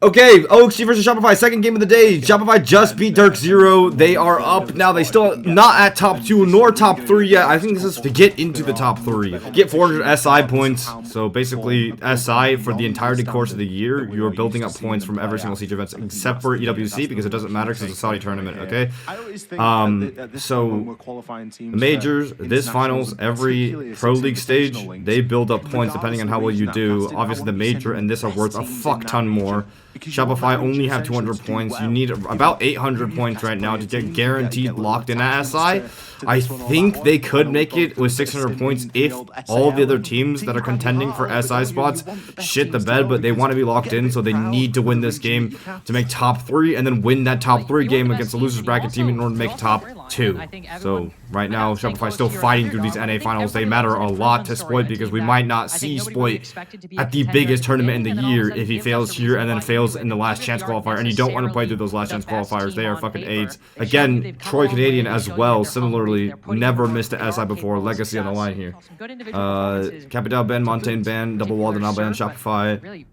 Okay, OXG versus Shopify, second game of the day. Shopify just beat Dark Zero. They are up now. They still not at top 2 nor top 3 yet. I think this is to get into the top 3. Get 400 SI points. So basically, SI for the entirety course of the year, you're building up points from every single siege events except for EWC because it doesn't matter because it's a Saudi tournament. Okay. So majors, this finals, every pro league stage, they build up points depending on how well you do. Obviously, the major and this are worth a fuck ton more. Shopify only have 200 points. You need about 800 points right now to get guaranteed locked in at SI. I think they could make it with 600 points if all the other teams that are contending for SI spots shit the bed, but they want to be locked in, so they need to win this game to make top 3 and then win that top 3 game against the losers bracket team in order to make top 2. So right now, Shopify is still fighting through these NA finals. They matter a lot to Spoit because we might not see Spoit at the biggest tournament in the year if he fails here and then fails in the last chance qualifier, and you don't want to play through those last chance qualifiers. They are fucking AIDS. Again, Troy Canadian as well, similarly, never missed a SI before. Legacy on the line here. Capital ban, Montaigne ban, double wall denial ban, Shopify.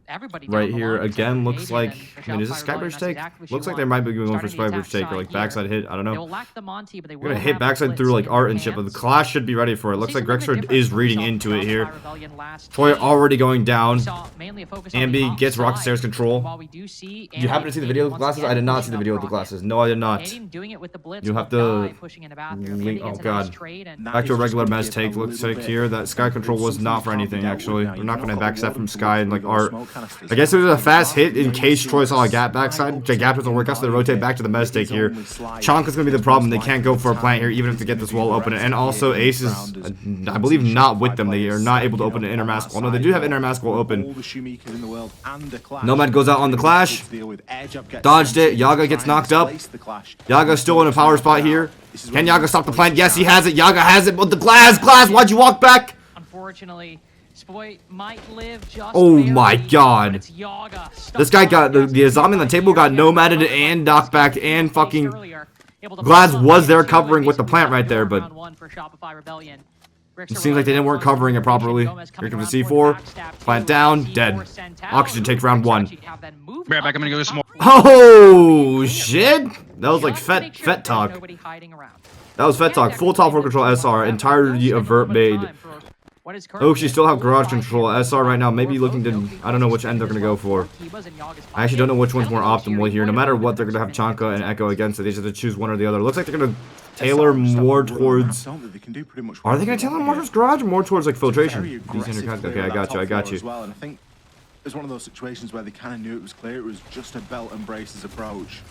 Right here, again, looks like, I mean, is this Skybridge take? Looks like they might be going for Skybridge take or like backside hit, I don't know. We're gonna hit backside through like art and shit, but the clash should be ready for it. Looks like Grexford is reading into it here. Troy already going down. Ambi gets Rocket Stairs control. You happen to see the video with the glasses? I did not see the video with the glasses. No, I did not. You have to link. Oh god. Back to a regular mez take. Looks like here that Sky control was not for anything actually. We're not gonna backstep from Sky and like art. I guess it was a fast hit in case Troy saw a gap backside. Gap doesn't work out, so they rotate back to the mez take here. Chonka's gonna be the problem. They can't go for a plant here even if they get this wall open. And also Ace is, I believe, not with them. They are not able to open an inner mask wall. No, they do have inner mask wall open. Nomad goes out on the clash. Dodged it. Yaga gets knocked up. Yaga's still in a power spot here. Can Yaga stop the plant? Yes, he has it. Yaga has it. But the glass, why'd you walk back? Unfortunately, Spoit might live just oh my god. This guy got the zombie on the table got nomaded and knocked back and fucking Glads was there covering with the plant right there, but it seems like they weren't covering it properly. Here comes the C4. Plant down. Dead. Oxygen takes round 1. Right back, I'm gonna go small. Oh, shit. That was like Fett talk. That was Fett talk. Full top 4 control SR. Entirety of vert made. Oh, she still have garage control. SR right now, maybe looking to, I don't know which end they're going to go for. I actually don't know which one's more optimal here. No matter what, they're going to have Chanka and Echo against it. They just have to choose one or the other. Looks like they're going to tailor more towards... Are they going to tailor more towards garage or more towards, like, filtration? Okay, I got you. I think it's one of those situations where they kind of knew it was clear. It was just a belt and braces approach.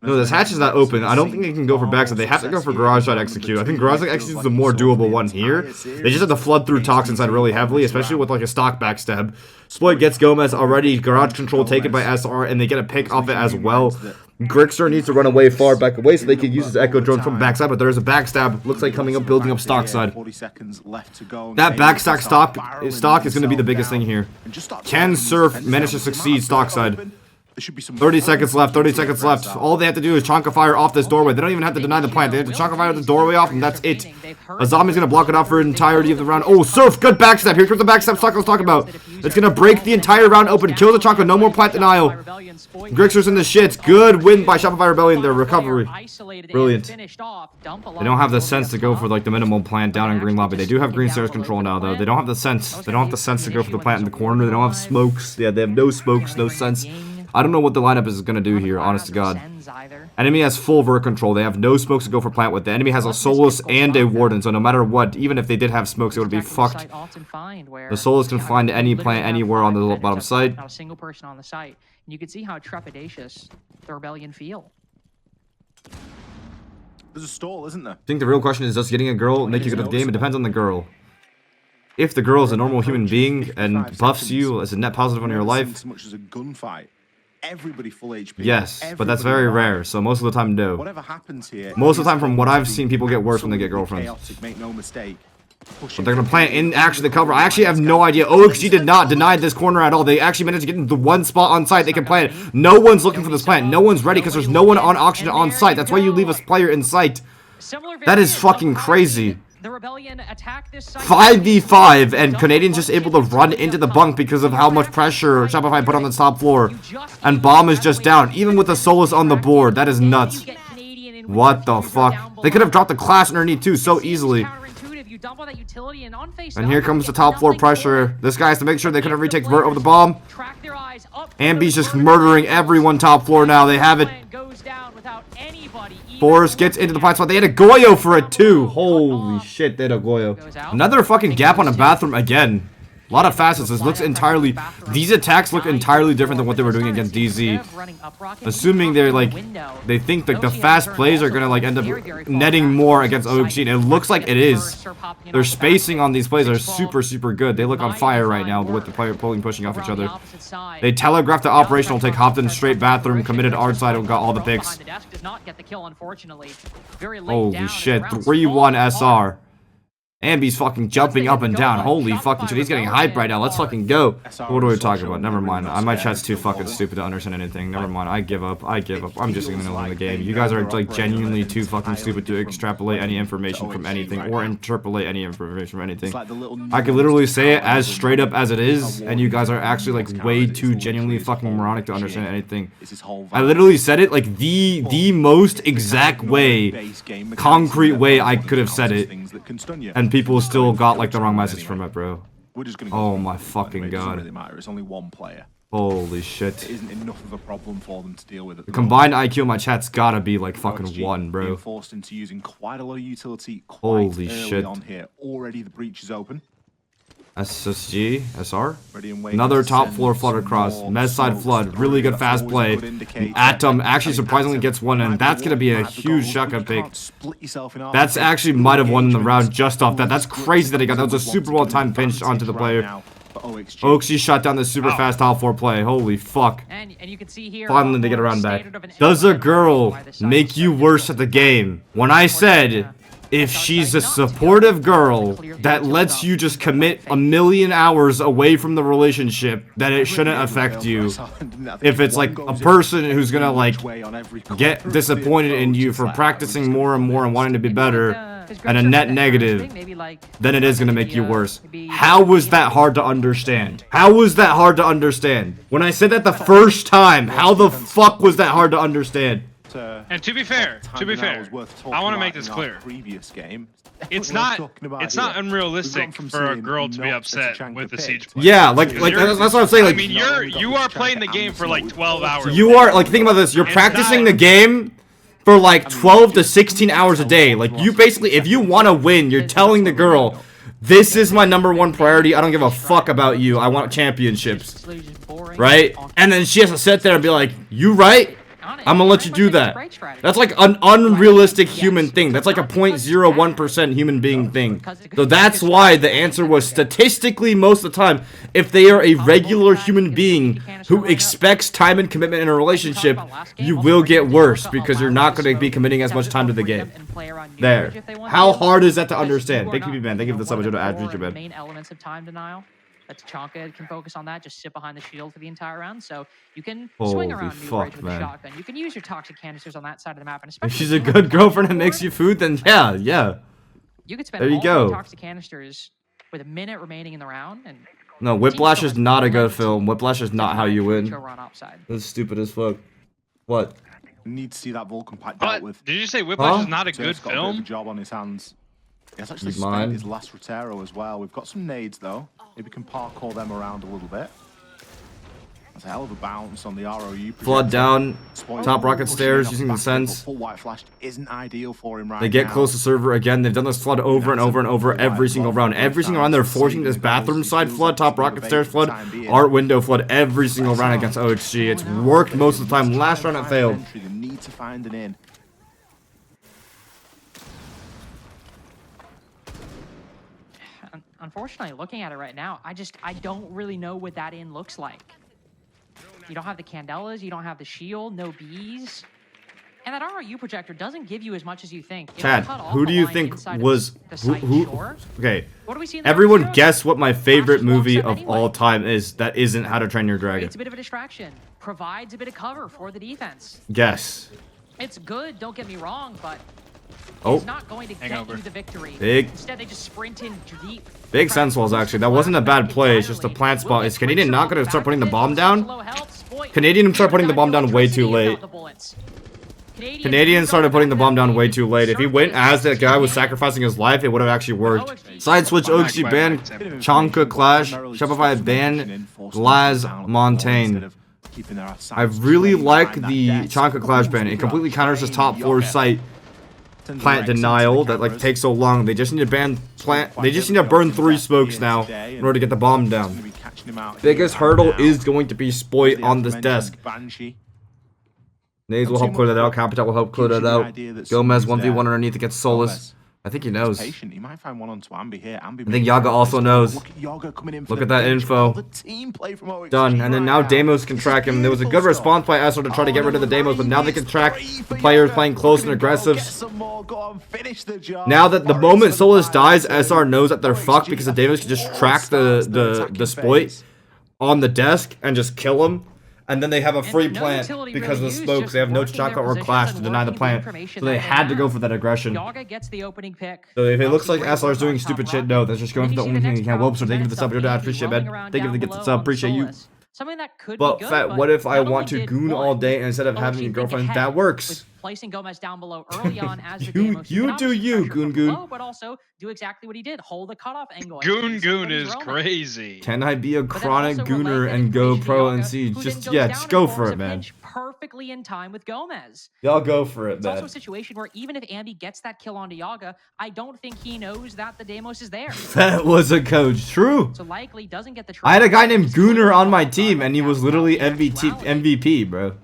No, this hatch is not open. I don't think they can go for backside. They have to go for garage side execute. I think garage side execute is the more doable one here. They just have to flood through toxin side really heavily, especially with like a stock backstab. Spoit gets Gomez already. Garage control taken by SR, and they get a pick off it as well. Grixer needs to run away far back away so they can use his echo drone from backside, but there is a backstab. Looks like coming up, building up stock side. That backstack stock is going to be the biggest thing here. Can Surf manage to succeed stock side? 30 seconds left, 30 seconds left. All they have to do is chonka fire off this doorway. They don't even have to deny the plant. They have to chonka fire the doorway off, and that's it. A zombie's going to block it off for the entirety of the round. Oh, Surf, good backstab. Here comes the backstab stock I was talking about. It's going to break the entire round open. Kill the chonka, no more plant denial. Grixer's in the shits. Good win by Shopify Rebellion. Their recovery. Brilliant. They don't have the sense to go for like the minimal plant down in green lobby. They do have green stairs control now, though. They don't have the sense. They don't have the sense to go for the plant in the corner. They don't have smokes. Yeah, they have no smokes, no sense. I don't know what the lineup is going to do here, honest to God. Enemy has full vert control. They have no smokes to go for plant with. The enemy has a Solus and a Warden, so no matter what, even if they did have smokes, it would be fucked. The Solus can find any plant anywhere on the bottom side. Not a single person on the site. And you can see how trepidatious the Rebellion feel. There's a stall, isn't there? I think the real question is, does getting a girl make you good at the game? It depends on the girl. If the girl is a normal human being and buffs you as a net positive on your life, so much as a gunfight. Everybody full HP. Yes, but that's very rare, so most of the time, no. Whatever happens here, most of the time, from what I've seen, people get worse when they get girlfriends. Chaotic, make no mistake. But they're going to plant in actually the cover. I actually have no idea. OXG did not deny this corner at all. They actually managed to get into the one spot on site they can plant it. No one's looking for this plant. No one's ready because there's no one on auction on site. That's why you leave a player in sight. That is fucking crazy. The Rebellion attack this site. 5v5, and Canadian's just able to run into the bunk because of how much pressure Shopify put on the top floor. And Bomb is just down, even with the Solus on the board. That is nuts. What the fuck? They could have dropped the Clash underneath too so easily. And here comes the top floor pressure. This guy has to make sure they couldn't retake Vert over the Bomb. Ambi's just murdering everyone top floor now. They have it. Forrest gets into the plant spot. They had a Goyo for it too. Holy shit, they had a Goyo. Another fucking gap on a bathroom again. A lot of facets. This looks entirely... These attacks look entirely different than what they were doing against DZ. Assuming they're like... They think like the fast plays are gonna like end up netting more against OXG. And it looks like it is. Their spacing on these plays are super good. They look on fire right now with the player pushing off each other. They telegraphed the operational take. Hopped in straight bathroom. Committed art side and got all the picks. Holy shit. 3-1 SR. Ambi's fucking jumping up and down. Holy fucking shit. He's getting hyped right now. Let's fucking go. What are we talking about? Never mind. My chat's too fucking stupid to understand anything. Never mind. I give up. I'm just gonna win the game. You guys are like genuinely too fucking stupid to extrapolate any information from anything or interpolate any information from anything. I could literally say it as straight up as it is, and you guys are actually like way too genuinely fucking moronic to understand anything. I literally said it like the most exact way, concrete way I could have said it. And people still got like the wrong message from it, bro. Oh my fucking god. It's only one player. Holy shit. It isn't enough of a problem for them to deal with. The combined IQ in my chat's gotta be like fucking 1, bro. Forced into using quite a lot of utility holy shit on here. Already the breach is open. SSG, SR. Another top floor flood across. Mez side flood. Really good fast play. Atom actually surprisingly gets one, and that's going to be a huge shotgun pick. That's actually might have won the round just off that. That's crazy that he got. That was a super well timed pinch onto the player. OXG shot down the super fast top floor play. Holy fuck. Finally they get around back. Does a girl make you worse at the game? When I said... If she's a supportive girl that lets you just commit a million hours away from the relationship, then it shouldn't affect you. If it's like a person who's gonna like get disappointed in you for practicing more and more and wanting to be better, and a net negative, then it is gonna make you worse. How was that hard to understand? How was that hard to understand? When I said that the first time, how the fuck was that hard to understand? And to be fair, I want to make this clear. It's not unrealistic for a girl to be upset with the siege play. Yeah, like that's what I'm saying. Like, I mean, you are playing the game for like 12 hours. You are like, think about this. You're practicing the game for like 12 to 16 hours a day. Like, you basically, if you want to win, you're telling the girl, this is my #1 priority. I don't give a fuck about you. I want championships, right? And then she has to sit there and be like, you right? I'm gonna let you do that. That's like an unrealistic human thing. That's like a 0.01% human being thing. So that's why the answer was statistically most of the time, if they are a regular human being who expects time and commitment in a relationship, you will get worse because you're not going to be committing as much time to the game. There. How hard is that to understand? Thank you, man. Thank you for the sub to average, man. Main elements of time denial. Tachanka can focus on that, just sit behind the shield for the entire round, so you can swing around New Bridge with a shotgun. You can use your toxic canisters on that side of the map, and especially if she's a good girlfriend and makes you food, then yeah. You could spend all your toxic canisters with a minute remaining in the round, and no, Whiplash is not a good film. Whiplash is not how you win. That's stupid as fuck. What? Need to see that Vulcan pack dealt with. Did you say Whiplash is not a good film? A job on his hands. He's actually spent his last Rotero as well. We've got some nades though. Maybe we can parkour them around a little bit. That's a hell of a bounce on the ROU. Flood down, top rocket stairs using the sense. Full white flash isn't ideal for him right now. They get close to server again. They've done this flood over and over and over every single round. Every single round they're forcing this bathroom side flood, top rocket stairs flood, art window flood every single round against OXG. It's worked most of the time. Last round it failed. They need to find an in. Unfortunately, looking at it right now, I don't really know what that in looks like. You don't have the Candelas, you don't have the shield, no bees. And that ROU projector doesn't give you as much as you think. Chad, who do you think was... Okay, everyone guess what my favorite movie of all time is that isn't How to Train Your Dragon. It's a bit of a distraction. Provides a bit of cover for the defense. Guess. It's good, don't get me wrong, but... Oh. is not going to get you the victory. Big. Instead, they just sprint in deep. Big sense walls, actually. That wasn't a bad play. It's just a plant spot. Is Canadian not going to start putting the bomb down? Canadian started putting the bomb down way too late. Canadian started putting the bomb down way too late. If he went as that guy was sacrificing his life, it would have actually worked. Side switch OXG ban, Chanka Clash, Shopify ban, Laz Montaigne. I really like the Chanka Clash ban. It completely counters his top 4 site plant denial that like takes so long. They just need to ban plant. They just need to burn 3 smokes now in order to get the bomb down. Biggest hurdle is going to be Spoit on this desk. Nades will help clear that out. Capital will help clear that out. Gomez 1v1 underneath against Solus. I think he knows. I think Yaga also knows. Look at that info. Done. And then now Deimos can track him. There was a good response by Esser to try to get rid of the Deimos, but now they can track the players playing close and aggressive. Now that the moment Solus dies, SR knows that they're fucked because the Deimos can just track the Spoit on the desk and just kill him. And then they have a free plant because of the smokes. They have no Chaka or Clash to deny the plant. So they had to go for that aggression. So if it looks like SR is doing stupid shit, no, that's just going for the only thing he can. Whoops, so thank you for the sub, your dad. Appreciate it, man. Thank you for the sub, appreciate you. But Fett, what if I want to goon all day instead of having a girlfriend? That works. Placing Gomez down below early on as the you do you, Goon. But also do exactly what he did, hold the cutoff angle. Goon is crazy. Can I be a chronic gooner and go pro and siege? Just go for it, man. Perfectly in time with Gomez. Y'all go for it, man. It's also a situation where even if Ambi gets that kill onto Yaga, I don't think he knows that the Deimos is there. That was a coach. True. So likely doesn't get the. I had a guy named Gooner on my team, and he was literally MVP, bro.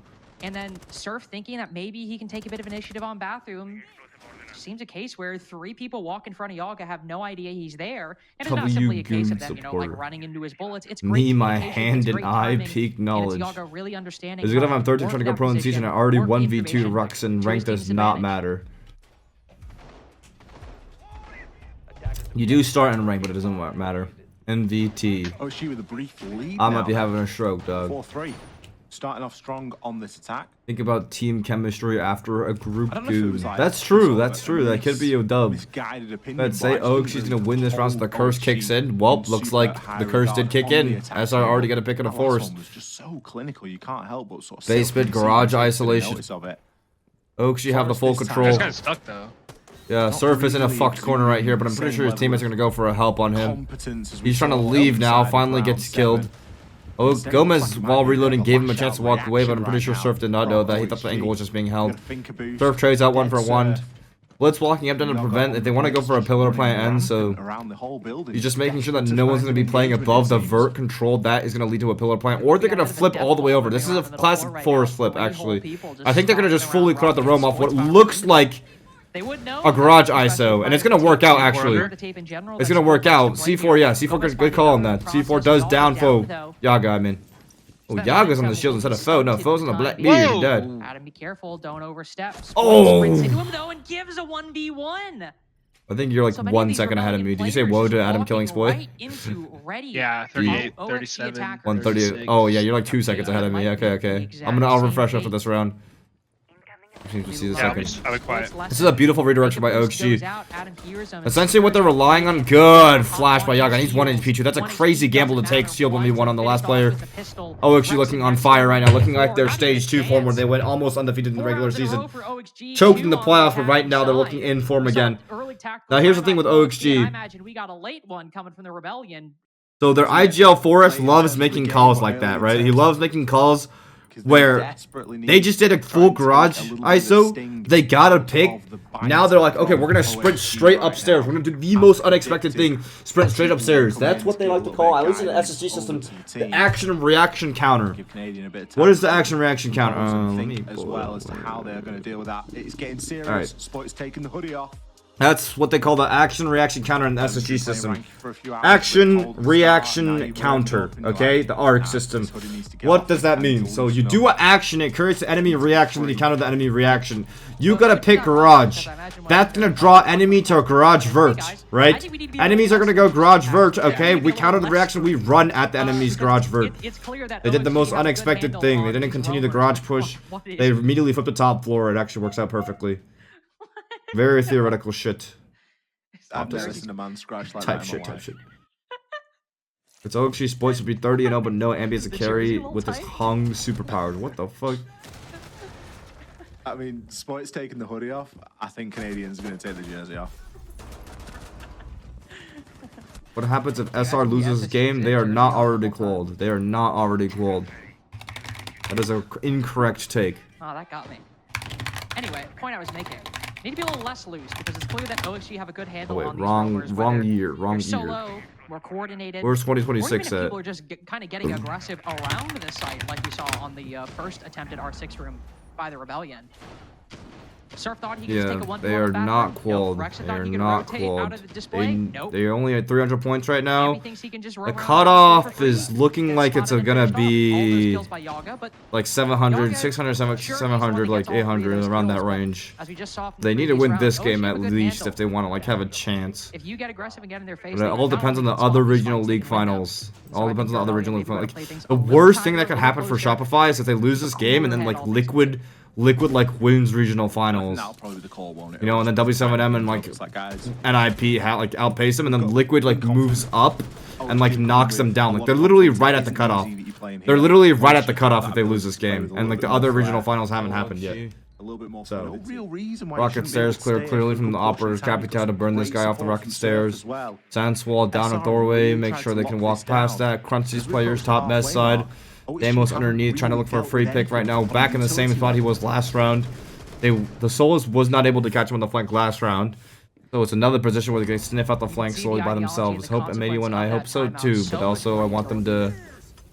And then Surf thinking that maybe he can take a bit of initiative on Bathroom. Seems a case where 3 people walk in front of Yaga, have no idea he's there, and it's not simply a case of them, like running into his bullets. It's great. Me, my hand and eye, peak knowledge. Yaga really understanding. It's good if I'm 13 trying to go pro in season. I already 1v2 Rux, and rank does not matter. You do start in rank, but it doesn't matter. MVT. Oh, she with a brief lead. I might be having a stroke, dog. 4-3. Starting off strong on this attack. Think about team chemistry after a group goon. That's true. That's true. That could be a dub. Let's say OXG's gonna win this round so the curse kicks in. Well, looks like the curse did kick in. As I already got a pick of the force. Just so clinical, you can't help but sort of base bit garage isolation. OXG have the full control. He's kind of stuck though. Yeah, Surf is in a fucked corner right here, but I'm pretty sure his teammates are gonna go for a help on him. He's trying to leave now. Finally gets killed. Oh, Gomez, while reloading, gave him a chance to walk away, but I'm pretty sure Surf did not know that. He thought the angle was just being held. Surf trades out 1 for 1. Blitz walking up down to prevent. If they want to go for a pillar plant end, so he's just making sure that no one's going to be playing above the vert control. That is going to lead to a pillar plant, or they're going to flip all the way over. This is a classic forest flip, actually. I think they're going to just fully clear out the roam off what looks like a garage ISO, and it's gonna work out actually. It's gonna work out. C4, yeah, C4 good call on that. C4 does down foe. Yaga, I mean. Oh, Yaga's on the shield instead of foe. No, foe's on the black beard. Dead. Adam, be careful, don't overstep. Oh! Sprints into him though and gives a 1v1. I think you're like 1 second ahead of me. Did you say whoa to Adam killing Spoit? Yeah, 38, 37, 138. Oh yeah, you're like 2 seconds ahead of me. Okay. I'll refresh after this round. See the second. I'll be quiet. This is a beautiful redirection by OXG. Essentially what they're relying on. Good flash by Yaga. He's 1 HP2. That's a crazy gamble to take. Shield 1v1 on the last player. OXG looking on fire right now. Looking like their stage 2 form where they went almost undefeated in the regular season. Choked in the playoffs, but right now they're looking in form again. Now here's the thing with OXG. So their IGL Forest loves making calls like that, right? He loves making calls where they just did a full garage ISO, they got a pick, now they're like, okay, we're gonna sprint straight upstairs, we're gonna do the most unexpected thing, sprint straight upstairs. That's what they like to call, at least in the SSG system, the action-reaction counter. What is the action-reaction counter? Let me as well as to how they're gonna deal with that. It's getting serious. Spoit's taking the hoodie off. That's what they call the action-reaction counter in the SSG system. Action-reaction counter, okay? The ARC system. What does that mean? So you do an action, it creates the enemy reaction, then you counter the enemy reaction. You gotta pick garage. That's gonna draw enemy to a garage vert, right? Enemies are gonna go garage vert, okay? We counter the reaction, we run at the enemy's garage vert. They did the most unexpected thing. They didn't continue the garage push. They immediately flipped the top floor. It actually works out perfectly. Very theoretical shit. I've never seen a man scratch like Type that. shit. It's OXG Spoit should be 30-0, but no Ambi as a carry with his hung superpowers. What the fuck? I mean, Spoit's taking the hoodie off. I think Canadians are going to take the jersey off. What happens if SR loses this game? They are not already qualled. They are not already qualled. That is an incorrect take. Oh, that got me. Anyway, point I was making. Need to be a little less loose because it's clear that OXG have a good handle on these roamers, wrong year. solo, more coordinated. Where's 2026 at? People are just kind of getting aggressive around this site, like we saw on the first attempted R6 room by the Rebellion. Surf thought he could just take a 1-4 they are not qualled. They are not qualled. They only at 300 points right now. The cutoff is looking like it's gonna be like 700, 600, 700, like 800, around that range. They need to win this game at least if they want to like have a chance. If you get aggressive and get in their face, but it all depends on the other regional league finals. All depends on the other regional league finals. Like, the worst thing that could happen for Shopify is if they lose this game and then like Liquid like wins regional finals. That'll probably be the call, won't it? You know, and then W7M and like NIP like outpace them, and then Liquid like moves up and like knocks them down. Like they're literally right at the cutoff. They're literally right at the cutoff if they lose this game, and like the other regional finals haven't happened yet. A little bit more. So, real reason why rocket stairs clearly from the operators. Capital to burn this guy off the rocket stairs. Sandswall down a doorway. Make sure they can walk past that. Crunch these players top mess side. Damos underneath, trying to look for a free pick right now. Back in the same spot he was last round. The Solus was not able to catch him on the flank last round. So it's another position where they can sniff out the flank slowly by themselves. Hope M81, I hope so too. But also I want them to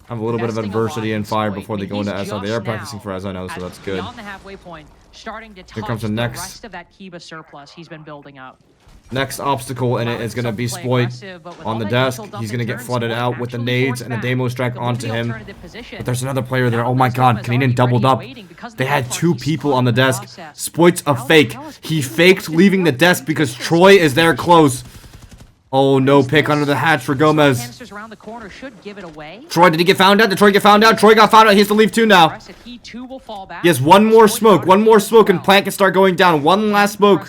have a little bit of adversity and fire before they go into SR. They are practicing for, as I know, so that's good. Here comes the next. He's been building up. Next obstacle in it is going to be Spoit on the desk. He's going to get flooded out with the nades and the Demo strike onto him. But there's another player there. Oh my god, Canadian doubled up. They had two people on the desk. Spoit's a fake. He faked leaving the desk because Troy is there close. Oh, no pick under the hatch for Gomez. Troy, did he get found out? Did Troy get found out? Troy got found out. He has to leave too now. He has one more smoke. One more smoke and plant can start going down. One last smoke.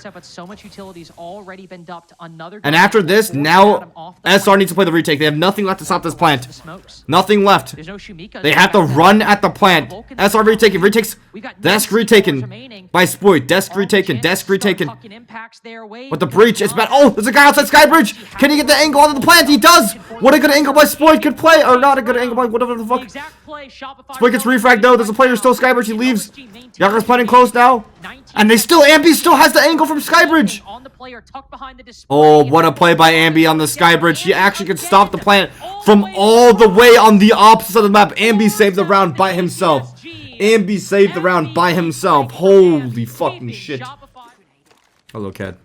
And after this, now SR needs to play the retake. They have nothing left to stop this plant. Nothing left. They have to run at the plant. SR retaken. Retakes. Desk retaken by Spoit. Desk retaken. Desk retaken. With the breach, it's bad. Oh, there's a guy outside Skybridge. Can he get the angle onto the plant? He does! What a good angle by Spoit. Good play. Or not a good angle by whatever the fuck. Spoit gets refragged though. There's a player still Skybridge. He leaves. Yager's planting close now. And they still, Ambi still has the angle from Skybridge. Oh, what a play by Ambi on the Skybridge. He actually could stop the plant from all the way on the opposite side of the map. Ambi saved the round by himself. Ambi saved the round by himself. Holy fucking shit. Hello, Cat.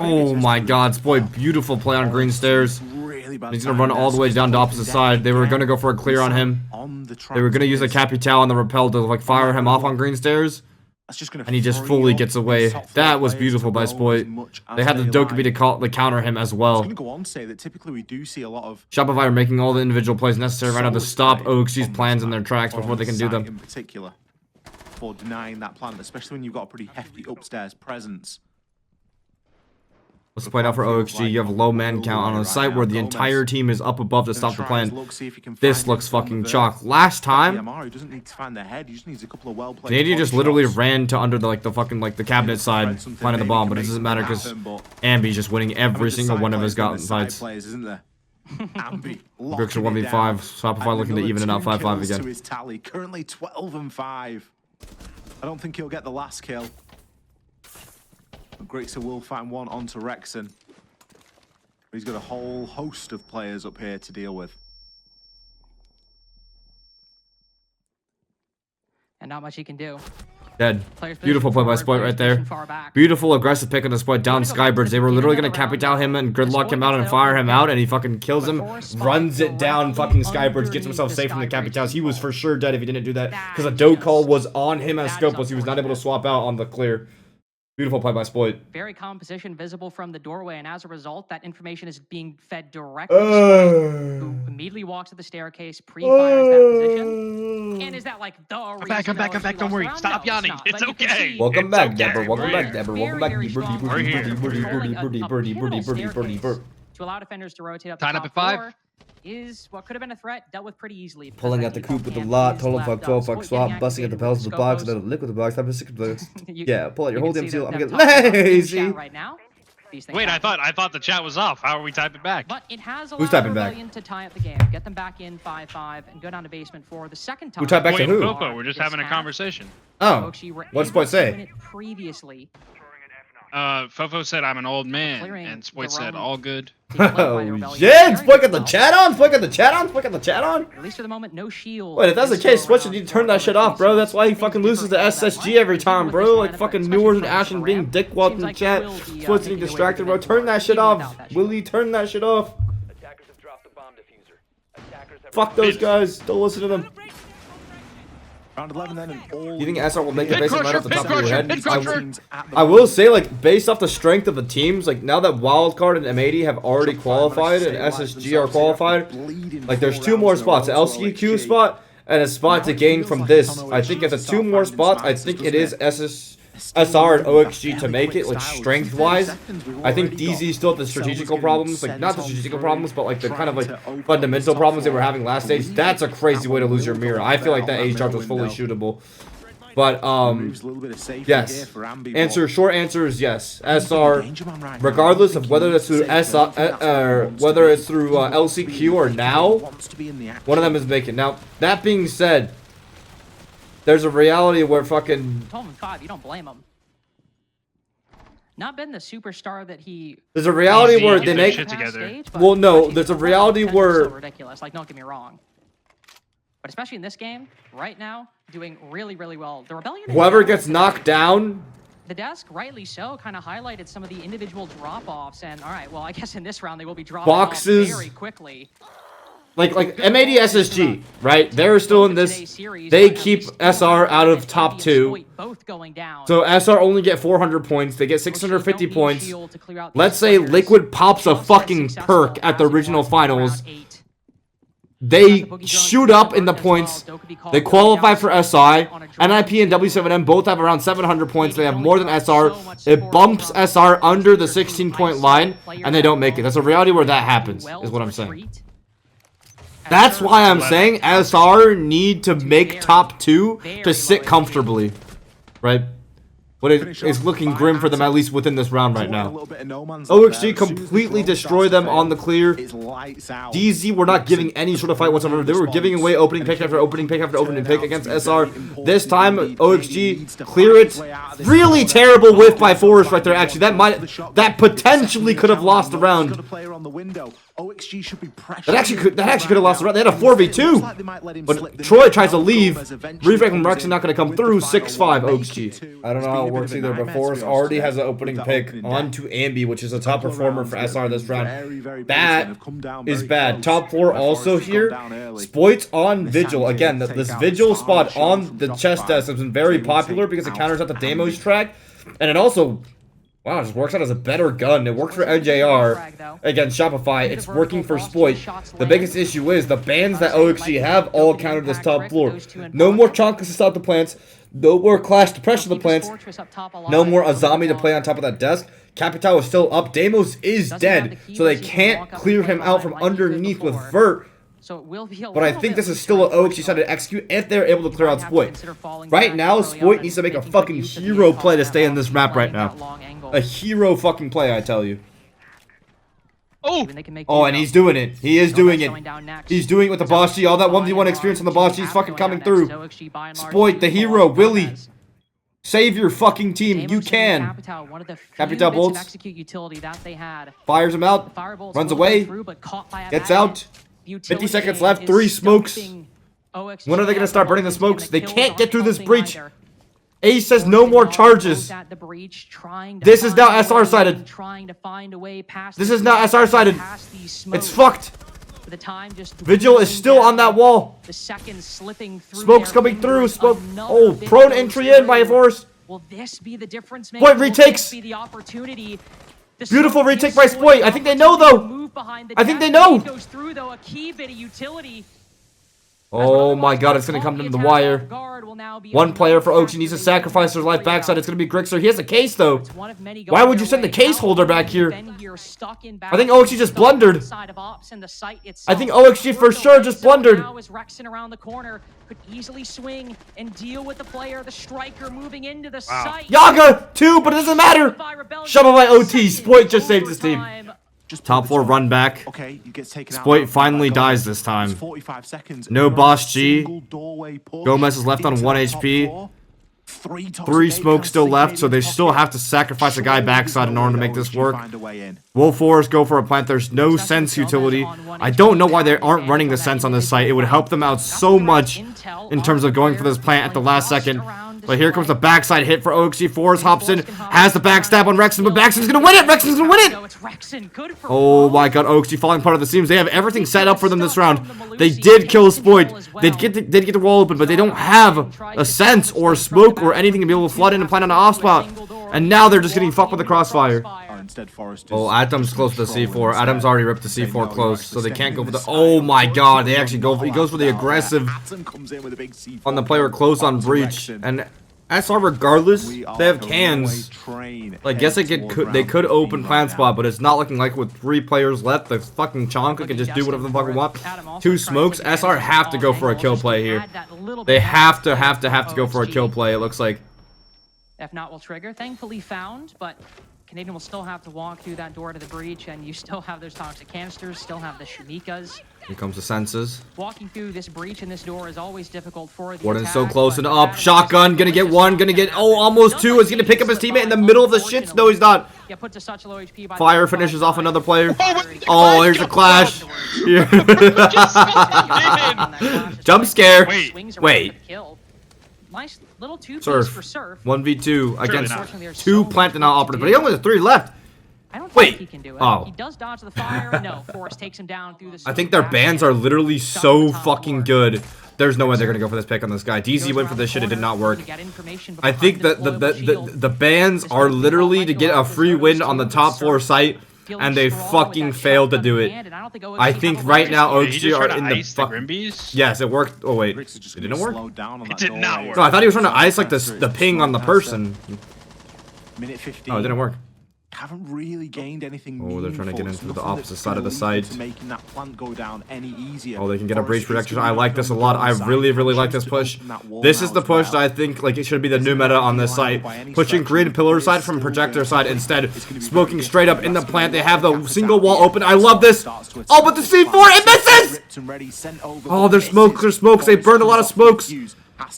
Oh my god, Spoit, beautiful play on green stairs. He's gonna run all the way down the opposite side. They were gonna go for a clear on him. They were gonna use a Capital on the rappel to like fire him off on green stairs. And he just fully gets away. That was beautiful by Spoit. They had the Dokkaebi to counter him as well. Shopify are making all the individual plays necessary right now to stop OXG's plans in their tracks before they can do them. In particular, for denying that plan, especially when you've got a pretty hefty upstairs presence. Let's play it out for OXG. You have a low man count on a site where the entire team is up above to stop the plan. This looks fucking chalk. Last time, Canadian just literally ran to under the cabinet side, planting the bomb, but it doesn't matter because Ambi's just winning every single one of his fights. Bricks are 1v5. Shopify looking to even it out 5-5 again. Currently 12-5. I don't think he'll get the last kill. Grixer will find one onto Rexon. He's got a whole host of players up here to deal with. And not much he can do. Dead. Beautiful play by Spoit right there. Beautiful aggressive pick on the Spoit down Skybridge. They were literally going to Capital him and gridlock him out and fire him out, and he fucking kills him, runs it down fucking Skybridge, gets himself safe from the Capitals. He was for sure dead if he didn't do that because a doe call was on him as Scopus. He was not able to swap out on the clear. Beautiful play by Spoit. Very common position visible from the doorway, and as a result, that information is being fed directly to Spoit, who immediately walks to the staircase, pre-fires that position. And is that like the reason? Come back, don't worry. Stop yawning. It's okay. Welcome back, okay. Deborah. Welcome back, Deborah. Welcome back, Very birdie, strong birdie, birdie. to allow defenders to rotate up Tied the up top at 5. floor is what could have been a threat, dealt with pretty easily. Pulling at the coop with a lot, total fuck 12, fuck swap, busting at the bells of the box, and then a liquid the box, type of 6 blocks. Yeah, pull out your whole damn seal. I'm getting lazy. Right now. Wait, I thought the chat was off. How are we typing back? But it has Who's typing back? to tie up the game, get them back in 5-5, and go down to basement for the second time. Who tied back to who? Fofo, we're just having a conversation. Oh, what's Spoit say? Previously. Fofo said I'm an old man, and Spoit said all good. Oh shit! Spoit got the chat on? Spoit got the chat on? Spoit got the chat on? At least for the moment, no shield. Wait, if that's the case, Spoit should need to turn that shit off, bro. That's why he fucking loses to SSG every time, bro. Like fucking Newer and Ashen being dickwad in the chat. Spoit's getting distracted, bro. Turn that shit off. Willie, turn that shit off. Fuck those guys. Don't listen to them. Round 11 then, and all You think SR will make it based on right off the top of your head? Crusher. I will say, like, based off the strength of the teams, like, now that Wildcard and M80 have already qualified and SSG are qualified, like, there's 2 more spots, an LCQ spot and a spot to gain from this. I think if it's 2 more spots, I think it is SR and OXG to make it, like, strength-wise. I think DZ still have the strategical problems, like, not the strategical problems, but, like, the kind of, like, fundamental problems they were having last stage. That's a crazy way to lose your mirror. I feel like that A charge was fully shootable. But, yes. Short answer is yes. SR, regardless of whether it's through LCQ or now, one of them is making. Now, that being said, there's a reality where fucking... Told him 5, you don't blame him. Not been the superstar that he... There's a reality where they make... Well, no, there's a reality where... So ridiculous, like, don't get me wrong. But especially in this game, right now, doing really, really well. The Rebellion... Whoever gets knocked down... The desk, rightly so, kind of highlighted some of the individual drop-offs. And, all right, well, I guess in this round they will be dropping off very quickly. Like M80 SSG, right? They're still in this. They keep SR out of top 2. So SR only get 400 points. They get 650 points. Let's say Liquid pops a fucking perk at the original finals. They shoot up in the points. They qualify for SI. NIP and W7M both have around 700 points. They have more than SR. It bumps SR under the 16-point line, and they don't make it. That's a reality where that happens, is what I'm saying. That's why I'm saying SR need to make top 2 to sit comfortably, right? But it's looking grim for them, at least within this round right now. OXG completely destroyed them on the clear. DZ were not giving any sort of fight whatsoever. They were giving away opening pick after opening pick after opening pick against SR. This time, OXG clear it. Really terrible whiff by Forrest right there, actually. That potentially could have lost the round. That actually could have lost the round. They had a 4v2. But Troy tries to leave. Refrag from Rex is not going to come through. 6-5 OXG. I don't know how it works either, but Forrest already has an opening pick onto Ambi, which is a top performer for SR this round. That is bad. Top 4 also here. Spoit's on Vigil. Again, this Vigil spot on the chest desk has been very popular because it counters out the Damos track. And it also... Wow, it just works out as a better gun. It worked for NJR against Shopify. It's working for Spoit. The biggest issue is the bans that OXG have all countered this top floor. No more Chonkas to stop the plants. No more Clash to pressure the plants. No more Azami to play on top of that desk. Capital is still up. Damos is dead, so they can't clear him out from underneath with Vert. But I think this is still an OXG side to execute if they're able to clear out Spoit. Right now, Spoit needs to make a fucking hero play to stay in this map right now. A hero fucking play, I tell you. Oh, and he's doing it. He is doing it. He's doing it with the Boss G. All that 1v1 experience on the Boss G is fucking coming through. Spoit, the hero, Willie. Save your fucking team. You can. Capital bolts. Fires him out. Runs away. Gets out. 50 seconds left. 3 smokes. When are they going to start burning the smokes? They can't get through this breach. Ace says no more charges. This is now SR sided. This is not SR sided. It's fucked. Vigil is still on that wall. Smoke's coming through. Smoke. Oh, prone entry in by Force. Will this be the difference maker? Spoit retakes. Will this be the opportunity? Beautiful retake by Spoit. I think they know though. I think they know. Goes through though, a key bit of utility. Oh my god, it's gonna come to the wire. One player for OXG needs to sacrifice their life backside. It's gonna be Grixer. He has a case though. Why would you send the case holder back here? I think OXG just blundered. I think OXG for sure just blundered. Could easily swing and deal with the player, the striker moving into the site. Yaga 2, but it doesn't matter. Shopify OT. Spoit just saved his team. Top 4 run back. Okay, he gets taken Spoit out finally dies this time. 45 seconds. No boss G. Gomez is left on 1 HP. 3 smokes still left, so they still have to sacrifice a guy backside in order to make this work. Will Forest go for a plant? There's no sense utility. I don't know why they aren't running the sense on this site. It would help them out so much in terms of going for this plant at the last second. But here comes the backside hit for OXG. Forest hops in, has the backstab on Rexon, but Baxton's gonna win it! Rexon's gonna win it! Oh my god, OXG falling part of the seams. They have everything set up for them this round. They did kill Spoit. They did get the wall open, but they don't have a sense or smoke or anything to be able to flood in and plant on the off spot. And now they're just getting fucked with the crossfire. Oh, Adam's close to the C4. Adam's already ripped the C4 close, so they can't go for the... Oh my god, they actually go for... He goes for the aggressive on the player close on breach. And SR, regardless, they have cans. I guess they could open plant spot, but it's not looking like with 3 players left. The fucking Chonka can just do whatever the fuck we want. 2 smokes. SR have to go for a kill play here. They have to go for a kill play, it looks like. If not, will trigger. Thankfully found, but Canadian will still have to walk through that door to the breach, and you still have those toxic canisters, still have the Shumikas. Here comes the senses. Walking through this breach and this door is always difficult for the Warden's so close and up. Shotgun, gonna get 1, gonna get... Oh, almost 2. Is gonna pick up his teammate in the middle of the shits. No, he's not. Fire finishes off another player. Oh, here's a clash. Jump scare. Wait. Nice little 2-piece for Surf. 1v2 against 2 plant and now operatives, but he only has 3 left. I don't think he can do it. Oh. He does dodge the fire. No, Forrest takes him down through the... I think their bans are literally so fucking good. There's no way they're gonna go for this pick on this guy. DZ went for this shit, it did not work. I think that the bans are literally to get a free win on the top 4 site, and they fucking failed to do it. I think right now OXG are in the Yes, it worked. Oh wait, it didn't work? It did not work. No, I thought he was trying to ice like the ping on the person. Minute 15. Oh, it didn't work. Haven't really gained anything. Oh, they're trying to get into the opposite side of the site. Making that plant go down any easier. Oh, they can get a breach protection. I like this a lot. I really like this push. This is the push that I think like it should be the new meta on this site. Pushing green pillar side from projector side instead. Smoking straight up in the plant. They have the single wall open. I love this. Oh, but the C4, it misses! Oh, there's smokes. They burned a lot of smokes.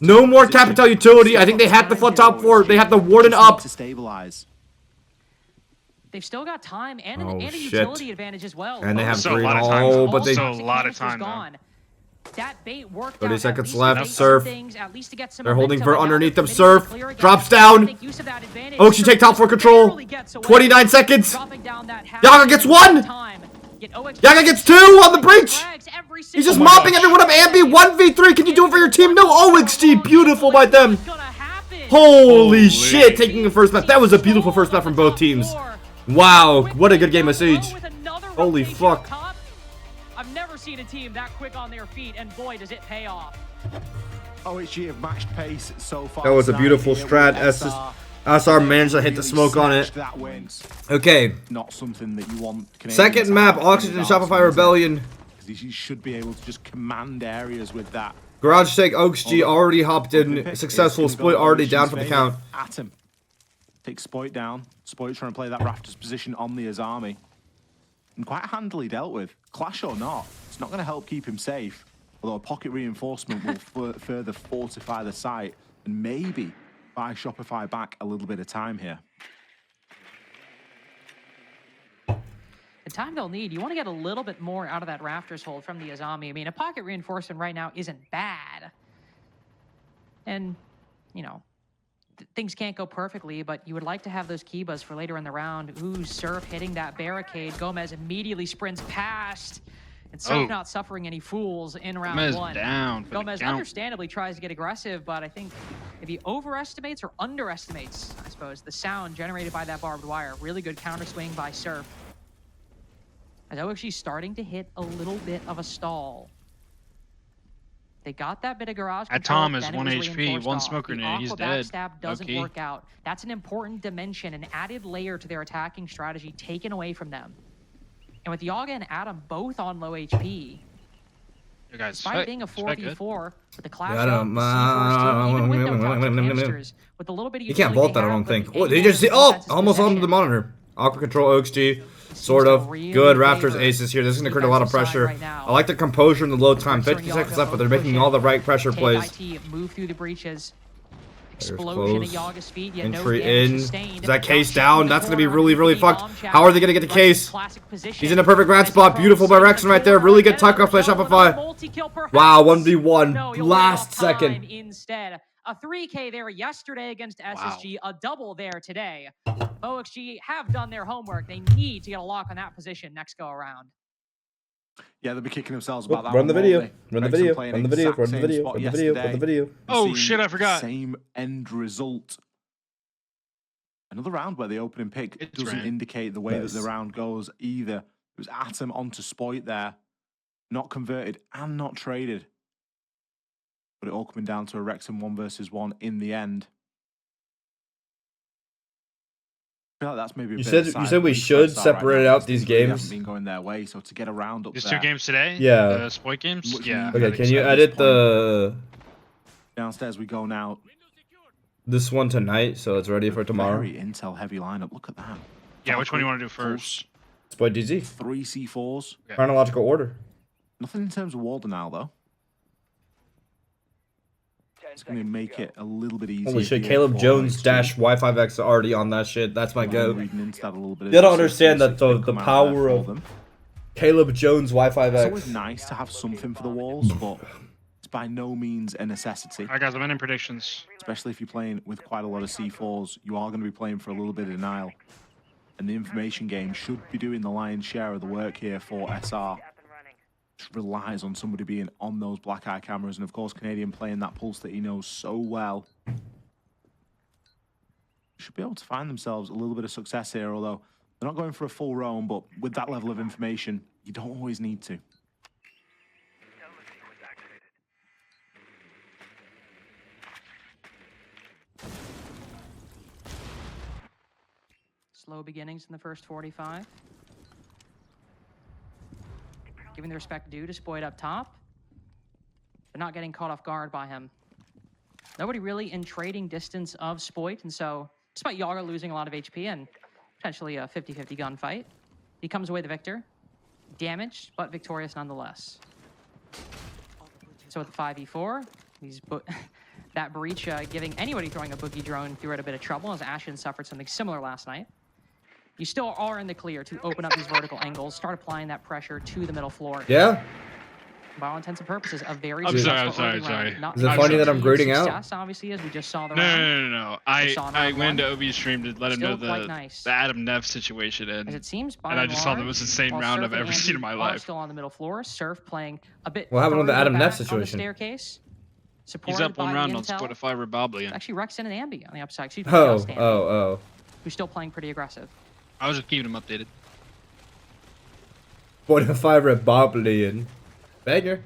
No more capital utility. I think they have to flood top 4. They have the warden up. They've still got time and a utility advantage as well. And they have so green. Oh, but they... So a lot of time, That bait worked 30 out. seconds left. Surf. They're holding momentum. for underneath them. Surf. Drops down. OXG take top 4 control. 29 seconds. Yaga gets 1. Yaga gets 2 on the breach. He's just mopping everyone up. Ambi 1v3. Can you do it for your team? No, OXG. Beautiful by them. Holy shit. Taking the first map. That was a beautiful first map from both teams. Wow, what a good game of Siege. Holy fuck. I've never seen a team that quick on their feet, and boy, does it pay off. OXG have matched pace so far. That was a beautiful strat. SR managed to hit the smoke on it. Okay. Not something that you want. Second map, Oxygen Shopify Rebellion. You should be able to just command areas with that. Garage Take OXG already hopped in. Successful. Spoit already down for the count. Atom. Take Spoit down. Spoit trying to play that Raptors position on the Azami. And quite handily dealt with. Clash or not, it's not going to help keep him safe. Although a pocket reinforcement will further fortify the site and maybe buy Shopify back a little bit of time here. The time they'll need, you want to get a little bit more out of that Raptors hold from the Azami. I mean, a pocket reinforcement right now isn't bad. And, you know, things can't go perfectly, but you would like to have those Kibas for later in the round. Ooh, Surf hitting that barricade. Gomez immediately sprints past. And Surf not suffering any fools in round 1. Down Gomez understandably tries to get aggressive, but I think if he overestimates or underestimates, I suppose, the sound generated by that barbed wire. Really good counter swing by Surf. As OXG starting to hit a little bit of a stall. They got that bit of garage control. At Tom is then it 1 was HP, reinforced 1 off. smoke The grenade, he's aqua dead. backstab doesn't Okay. work out. That's an important dimension, an added layer to their attacking strategy taken away from them. And with Yaga and Adam both on low HP, You guys, despite being a 4v4 with the clash Yeah, I up, don't- the C4's team, even with no toxic hamsters, with a little bit of You can't utility vault they that, I have don't from think. the Oh, they angle just of see. the Oh, defense's almost onto the possession. monitor. Aqua control OXG. Sort to of. really Good Raptors favor aces here. This is going to create a lot of defensive side pressure. right now. I like the composure in the low time. Brixer 50 and seconds Yaga left, but they're both making push all in. the right pressure plays. KIT move through the breaches. There's Explosion at close. Yaga's feet, yet no Entry damage in. sustained. Is that case Shot down? in the That's going to be corner. really, really fucked. Bombshell. How are they going to get the Brixer's case? classic position. He's in a perfect ground spot. Beautiful by Rex right there. Really good tuck off by Shopify. Wow, 1v1. No, he'll Last win off time second. Instead, a 3K there yesterday against SSG, a double there today. OXG have done their homework. They need to get a lock on that position next go around. Yeah, they'll be kicking themselves about that. Run the one, video. won't they? Run the Wrexham video. playing Run the video. exact Run the same video. spot Run the video. Run the yesterday. video. Oh, Seeing shit, I forgot. Same end result. Another round where the opening pick It's doesn't ran. indicate the way Nice. that the round goes either. It was Atom onto Spoit there. Not converted and not traded. But it all coming down to a Wrexham 1 versus 1 in the end. I feel like that's maybe a You bit said- of a you sign said of we weakness should right now, separate out because these things really games. haven't been going their way, so to get a round up There's there. 2 games today? Yeah. The Spoit games? Much Yeah. needed. Okay, can So you at this edit point- the Downstairs we go now. this one tonight so it's ready for tomorrow? Very intel heavy lineup. Look at that. Yeah, which one do you want to do Pulse, first? Spoit DZ. 3 C4s. Yeah. Chronological order. Nothing in terms of wall denial though. It's going to make it a little bit easier. Holy shit, here Caleb for Jones OXG. dash Wi-Fi X already on that shit. That's my I'm go. reading into that a little bit. You don't So understand that 3-6 the come out power there of for them. Caleb Jones Wi-Fi It's always X. nice to have something for the walls, but it's by no means a necessity. All right, guys, I'm in predictions. Especially if you're playing with quite a lot of C4s, you are going to be playing for a little bit of denial. And the information game should be doing the lion's share of the work here for SR. Just relies on somebody being on those black eye cameras, and of course Canadian playing that pulse that he knows so well. Should be able to find themselves a little bit of success here, although they're not going for a full roam, but with that level of information, you don't always need to. Slow beginnings in the first 45. Giving the respect due to Spoit up top, but not getting caught off guard by him. Nobody really in trading distance of Spoit, and so despite Yaga losing a lot of HP and potentially a 50-50 gunfight, he comes away the victor. Damaged, but victorious nonetheless. So with the 5v4, he's that breach giving anybody throwing a boogie drone through it a bit of trouble, as Ashen suffered something similar last night. You still are in the clear to open up these vertical angles, start applying that pressure to the middle floor. Yeah? By all intents and purposes, a very I'm successful sorry, early round. sorry. Not Is it not funny that a I'm grading out? success, obviously, as we just saw the No, round. no. saw I round went to one. OB stream to let him know Still quite the, nice. the Adam Neff situation, As and it seems, by I and just saw the large, most insane while round Surf I've and ever Andy seen in my are life. still on the middle floor. Surf playing a bit. What happened with the further Adam Neff back on the situation? staircase. He's Supported up one by round the on intel. Split a Fiber Bobbly. Actually, Rexon and Ambi on the upside. Excuse me, Oh, just Ambi, oh. who's still playing pretty aggressive. I was just keeping him updated. 45 red bobbly and banger.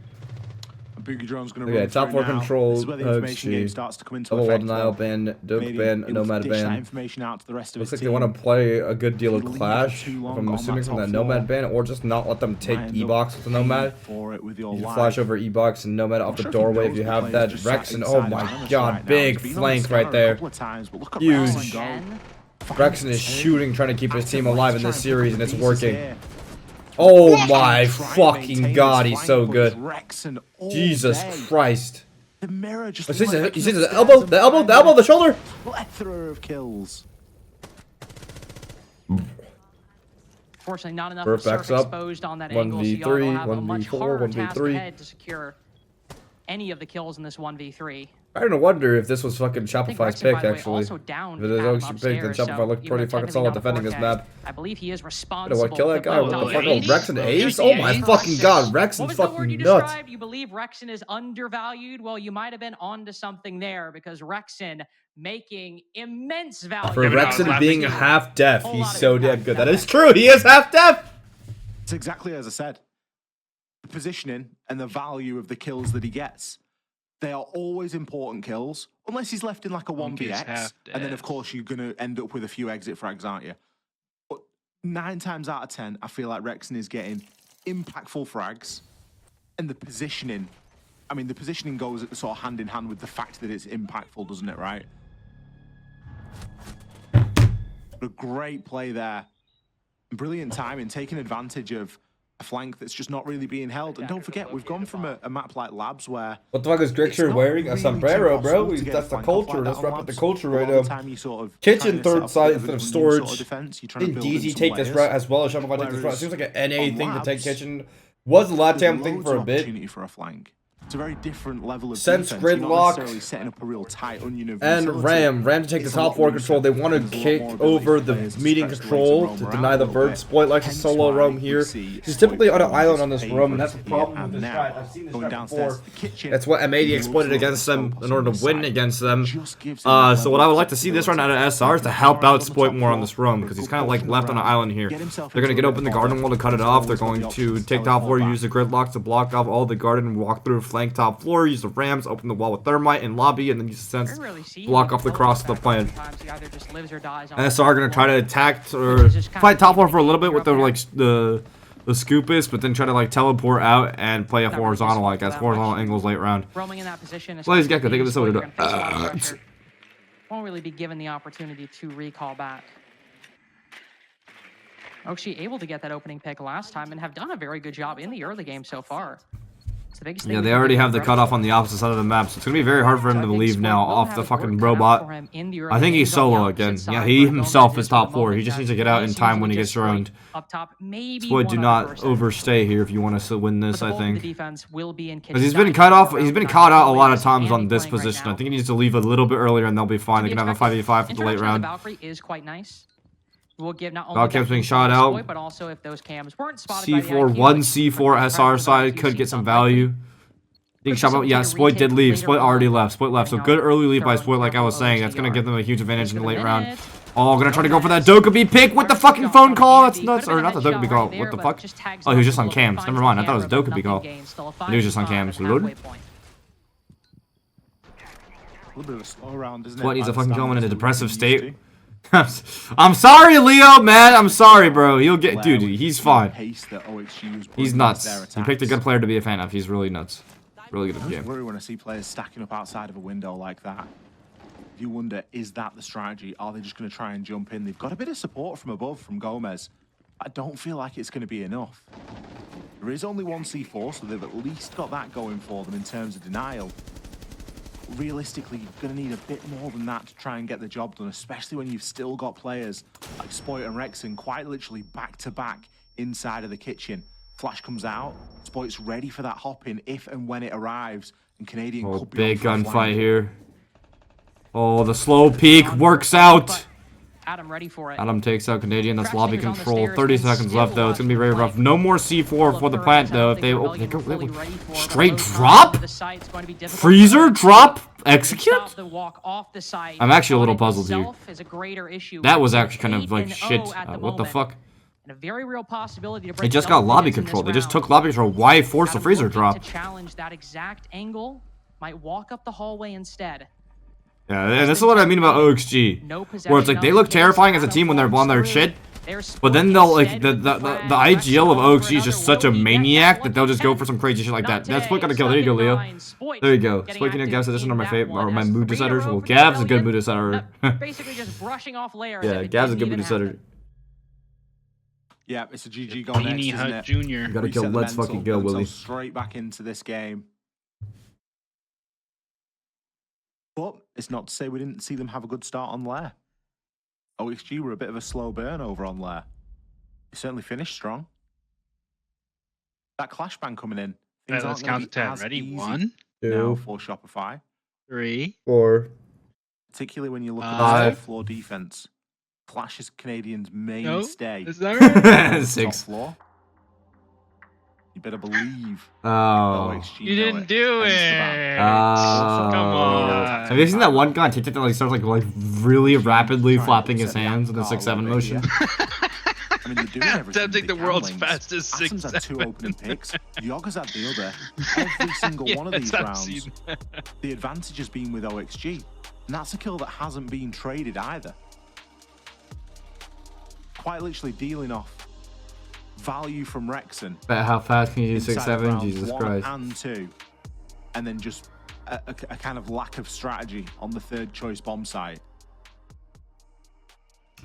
Boogie Drone's going to Okay, run top through 4 now. control, This is where the information OXG. game starts to come into Double wall effect. denial though. ban, Duke Maybe ban, able to Nomad dish that ban. information out to the rest of Looks his like they team. want to play a good deal of Leave it Clash, too if long I'm on assuming that from top that floor. Nomad ban, or just not let them take Might end E-Box up with the Nomad. paying for it with your You can life. flash over E-Box and Nomad off the Not sure if he doorway if knows you the have players that. just sat Rex and inside oh of my Giannis god, right now. big He's been on the flank scanner right a there. couple of times, but look at Huge. Rexon go. Again, Rexon is shooting, trying to keep his team alive in this series, and it's Pieces working. here. Oh my Try and fucking maintain god, his he's so flank, but it's good. Rexon all Jesus day. Christ. The mirror just Is this let the Rexon elbow, upstairs the elbow, and the elbow, the shoulder? plethora of kills. fortunately, not enough Burp Surf backs up. exposed on that 1v3, angle, so Yaga will have a much 1v4, harder task 1v3. ahead to secure any of the kills in this 1v3. I don't wonder if this was fucking Shopify's pick, actually. Also down If it is OXG pick, then Shopify looked pretty fucking solid defending this map. I believe he is I responsible. want to kill that guy. What the fuck? Oh, Rexon Ace? Ace? Oh my fucking god, Rexon's fucking nuts. You believe Rexon is undervalued? Well, you might have been onto something there because Rexon making immense value. For Rexon being half deaf, he's so damn good. That is true. He is half deaf. It's exactly as I said. The positioning and the value of the kills that he gets. They are always important kills, unless he's left in like a 1vx, and then of course you're going to end up with a few exit frags, aren't you? But 9 times out of 10, I feel like Rexon is getting impactful frags, and the positioning, I mean, the positioning goes sort of hand in hand with the fact that it's impactful, doesn't it, right? A great play there. Brilliant timing, taking advantage of a flank that's just not really being held. And don't forget, we've gone from a map like Labs where... What the fuck is Grixer wearing? A sombrero, bro? That's the culture. Let's rep with the culture right now. Kitchen third side instead of storage. Didn't DZ take this route as well as Shopify take this route? It seems like an NA thing to take kitchen. Was a LATAM thing for a bit. For a flank. It's a very different level of Sense defense. gridlock setting up a real tight onion of and Ram to take the top 4 control. They want to kick over the meeting control to deny the bird. Spoit likes a solo roam here. He's typically on an island on this roam, and that's the problem with this guy. I've seen this guy before. That's what M80 exploited against them in order to win against them. So what I would like to see this run out of SR is to help out Spoit more on this roam, because he's kind of like left on an island here. They're going to get open the garden wall to cut it off. They're going to take top 4, use the gridlock to block off all the garden and walk through flank top floor, use the rams, open the wall with thermite in lobby, and then use the sense block off the cross of the plan. SR gonna try to attack or fight top floor for a little bit with the like the scoopus, but then try to like teleport out and play a horizontal, I guess, horizontal angles late round. Roaming in that position, Blaze Gecko, think of this over. Won't really be given the opportunity to recall back. OXG able to get that opening pick last time and have done a very good job in the early game so far. Yeah, they already have the cutoff on the opposite side of the map, so it's gonna be very hard for him to leave now off the fucking robot. I think he's solo again. Yeah, he himself is top 4. He just needs to get out in time when he gets droned. Spoit, do not overstay here if you want to win this, I think. Because he's been cut off. He's been caught out a lot of times on this position. I think he needs to leave a little bit earlier, and they'll be fine. They can have a 5v5 for the late round. We'll give not only cams being shot out, but also if those cams weren't spotted C4, one C4 SR side could get some value. Being shot out, yeah, Spoit did leave. Spoit already left. Spoit left. So good early lead by Spoit, like I was saying. That's gonna give them a huge advantage in the late round. Oh, gonna try to go for that Dokkaebi pick with the fucking phone call. That's nuts. Or not the Dokkaebi call. What the fuck? Oh, he was just on cams. Never mind. I thought it was a Dokkaebi call. He was just on cams. Load. Spoit needs a fucking going in a depressive state. I'm sorry, Leo, man. I'm sorry, bro. He'll get, dude. He's fine. He's nuts. He picked a good player to be a fan of. He's really nuts. Really good at the game. I worry when I see players stacking up outside of a window like that. You wonder, is that the strategy? Are they just going to try and jump in? They've got a bit of support from above from Gomez. I don't feel like it's going to be enough. There is only one C4, so they've at least got that going for them in terms of denial. Realistically, you're going to need a bit more than that to try and get the job done, especially when you've still got players like Spoit and Rexon quite literally back-to-back inside of the kitchen. Flash comes out, Spoit's ready for that hop-in if and when it arrives, and Canadian could be big gunfight here. Oh, the slow peek works out. Adam ready for it. Adam takes out Canadian. That's lobby control. 30 seconds left, though. It's going to be very rough. No more C4 for the plant, though. If they go straight drop? Freezer? Drop? Execute? I'm actually a little puzzled here. That was actually kind of like shit. What the fuck? They just got lobby control. They just took lobby control. Why force a freezer drop? To challenge that exact angle, might walk up the hallway instead. Yeah, and this is what I mean about OXG, where it's like they look terrifying as a team when they're on their shit, but then they'll like the IGL of OXG is just such a maniac that they'll just go for some crazy shit like that. That's Spoit got a kill. There you go, Leo. There you go. Spoit and Gav's addition are my favorite, or my mood deciders. Well, Gav's a good mood decider. Basically just brushing off layers. Yeah, Gav's a good mood decider. Yeah, it's a GG goal next, isn't it? Jr. You gotta kill. Let's fucking go, Willie. Straight back into this game. But it's not to say we didn't see them have a good start on Lair. OXG were a bit of a slow burn over on Lair. They certainly finished strong. That clash bang coming in. Yeah, let's count to 10. Ready? 1, 2 for Shopify. 3. 4. Particularly when you look at 5. the floor defense. Clash is Canadians' mainstay. Is that right? 6. Top floor. You better believe. Oh. OXG You didn't do it. Come on. Have you seen that one guy on TikTok that like starts like really rapidly flapping his hands in the 6-7 motion? I mean, they're doing everything Attempting the world's fastest Atom's had 2 opening picks. Yoga's had the other. Every single one of these rounds, the advantage has been with OXG. And that's a kill that hasn't been traded either. Quite literally dealing off value from Rexon. But how fast can you do 6-7? Jesus 1 Christ. and 2. And then just a kind of lack of strategy on the 3rd choice bomb site.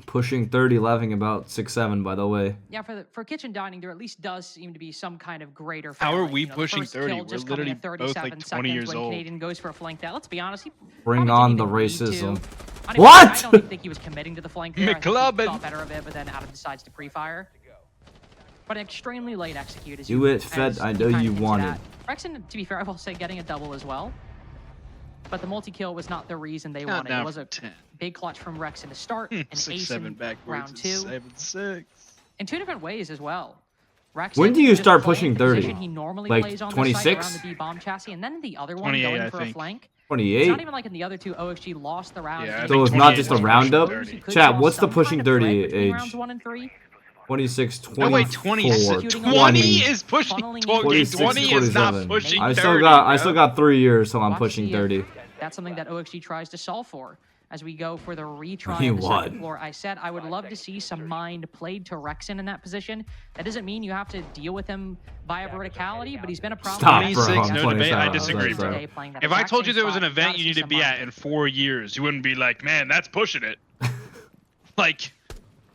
Pushing 30, laughing about 6-7, by the way. Yeah, for kitchen dining, there at least does seem to be some kind of greater. How are favorite. we You know, pushing first 30? kill We're just literally coming at both 37 like 20 seconds years when old. Canadian goes for a flank there. Let's be honest, he Bring probably on didn't the even need racism. to. I mean, What? I don't even think he was committing to the flank there. I think he McClubbin. thought better of it, but then Adam decides to pre-fire. But an extremely late execute. Do it, Fett. I know you want it. Rexon, to be fair, I will say getting a double as well. But the multi-kill was not the reason they Count wanted. down It was a from 10. big clutch from Rexon to start and ace 6-7 in backwards. round 2. 7-6. In 2 different ways as well. Rexon When do you just start playing pushing the 30? position he normally Like plays on the 26? site around the B-bomb chassis, and then the other one 28, going I for a think. flank. It's 28? not even like in the other 2, OXG lost the round. Yeah, I So think it's not 28 just a was roundup? pushing 30. Could Chat, draw what's the some pushing kind of 30 thread between age? rounds 1 and 3. 26, 24, No, wait, 26. 20 20 is pushing. Funneling 20 46, 20 is not 47. pushing 30. I still got 3 years, so I'm Watch to pushing see if 30. That's something that OXG tries to solve for as we go for the retry He on the won. second floor. I said I would love to see some mind played to Rexon in that position. That doesn't mean you have to deal with him via verticality, but he's been a problem. Stop, bro. 26, I'm no debate. I 27. disagree, Sorry, bro. sorry. If I told you there was an event you need to be at in 4 years, you wouldn't be like, man, that's pushing it. Like,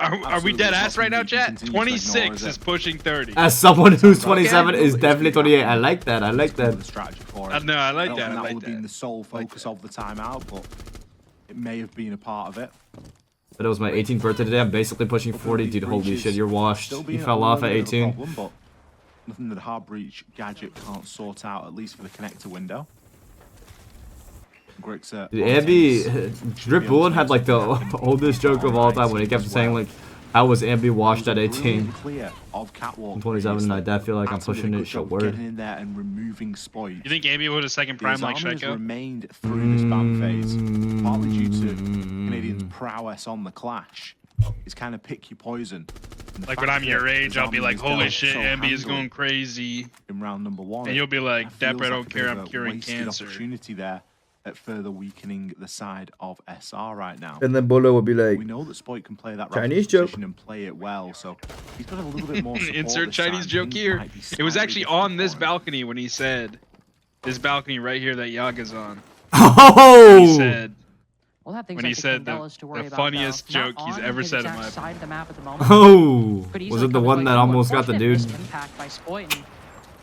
are we dead ass right now, chat? 26 is pushing 30. As someone who's 27 is definitely 28. I like that. I like The that. strategy for I it. know, I like don't that. think I would like have been that. the sole focus of the timeout, but it may have been a part of it. But it was my 18th birthday today. I'm basically pushing 40. Dude, holy shit, you're washed. Still You being fell a off at little bit of a 18. problem, but nothing that a hard breach gadget can't sort out, at least for the connector window. Grix, Dude, Ambi, Drip Bullet had like the oldest joke of all time when he kept saying like, how was Ambi washed at 18? I'm 27 and I definitely feel like I'm pushing it short word. Getting in there and removing Spoit. You think Amy would a second prime like has Sheko? remained through this ban phase, partly due to Canadians' prowess on the clash. It's kind of pick your poison. Like when I'm your age, I'll be like, holy shit, Ambi is going crazy. In round number 1. And you'll be like, That Dapper, I feels don't like a care, bit I'm of a curing wasted cancer. opportunity there at further weakening the side of SR right now. And then Bolo would be like, We know that Spoit can play that Chinese Raptors joke. position and play it well, so he's got a little bit more support Insert this Chinese time. joke Things here. might be It was slightly actually different on this for him. balcony when he said, this balcony right here that Yaga's on. He oh! said, We'll have things when like he the said Candelas to worry the about, funniest though. joke Not he's on ever his said in exact my side of the map at the moment. Oh! Could Was easily it the come one into, that like, almost got the unfortunate dude? Impact by Spoit, and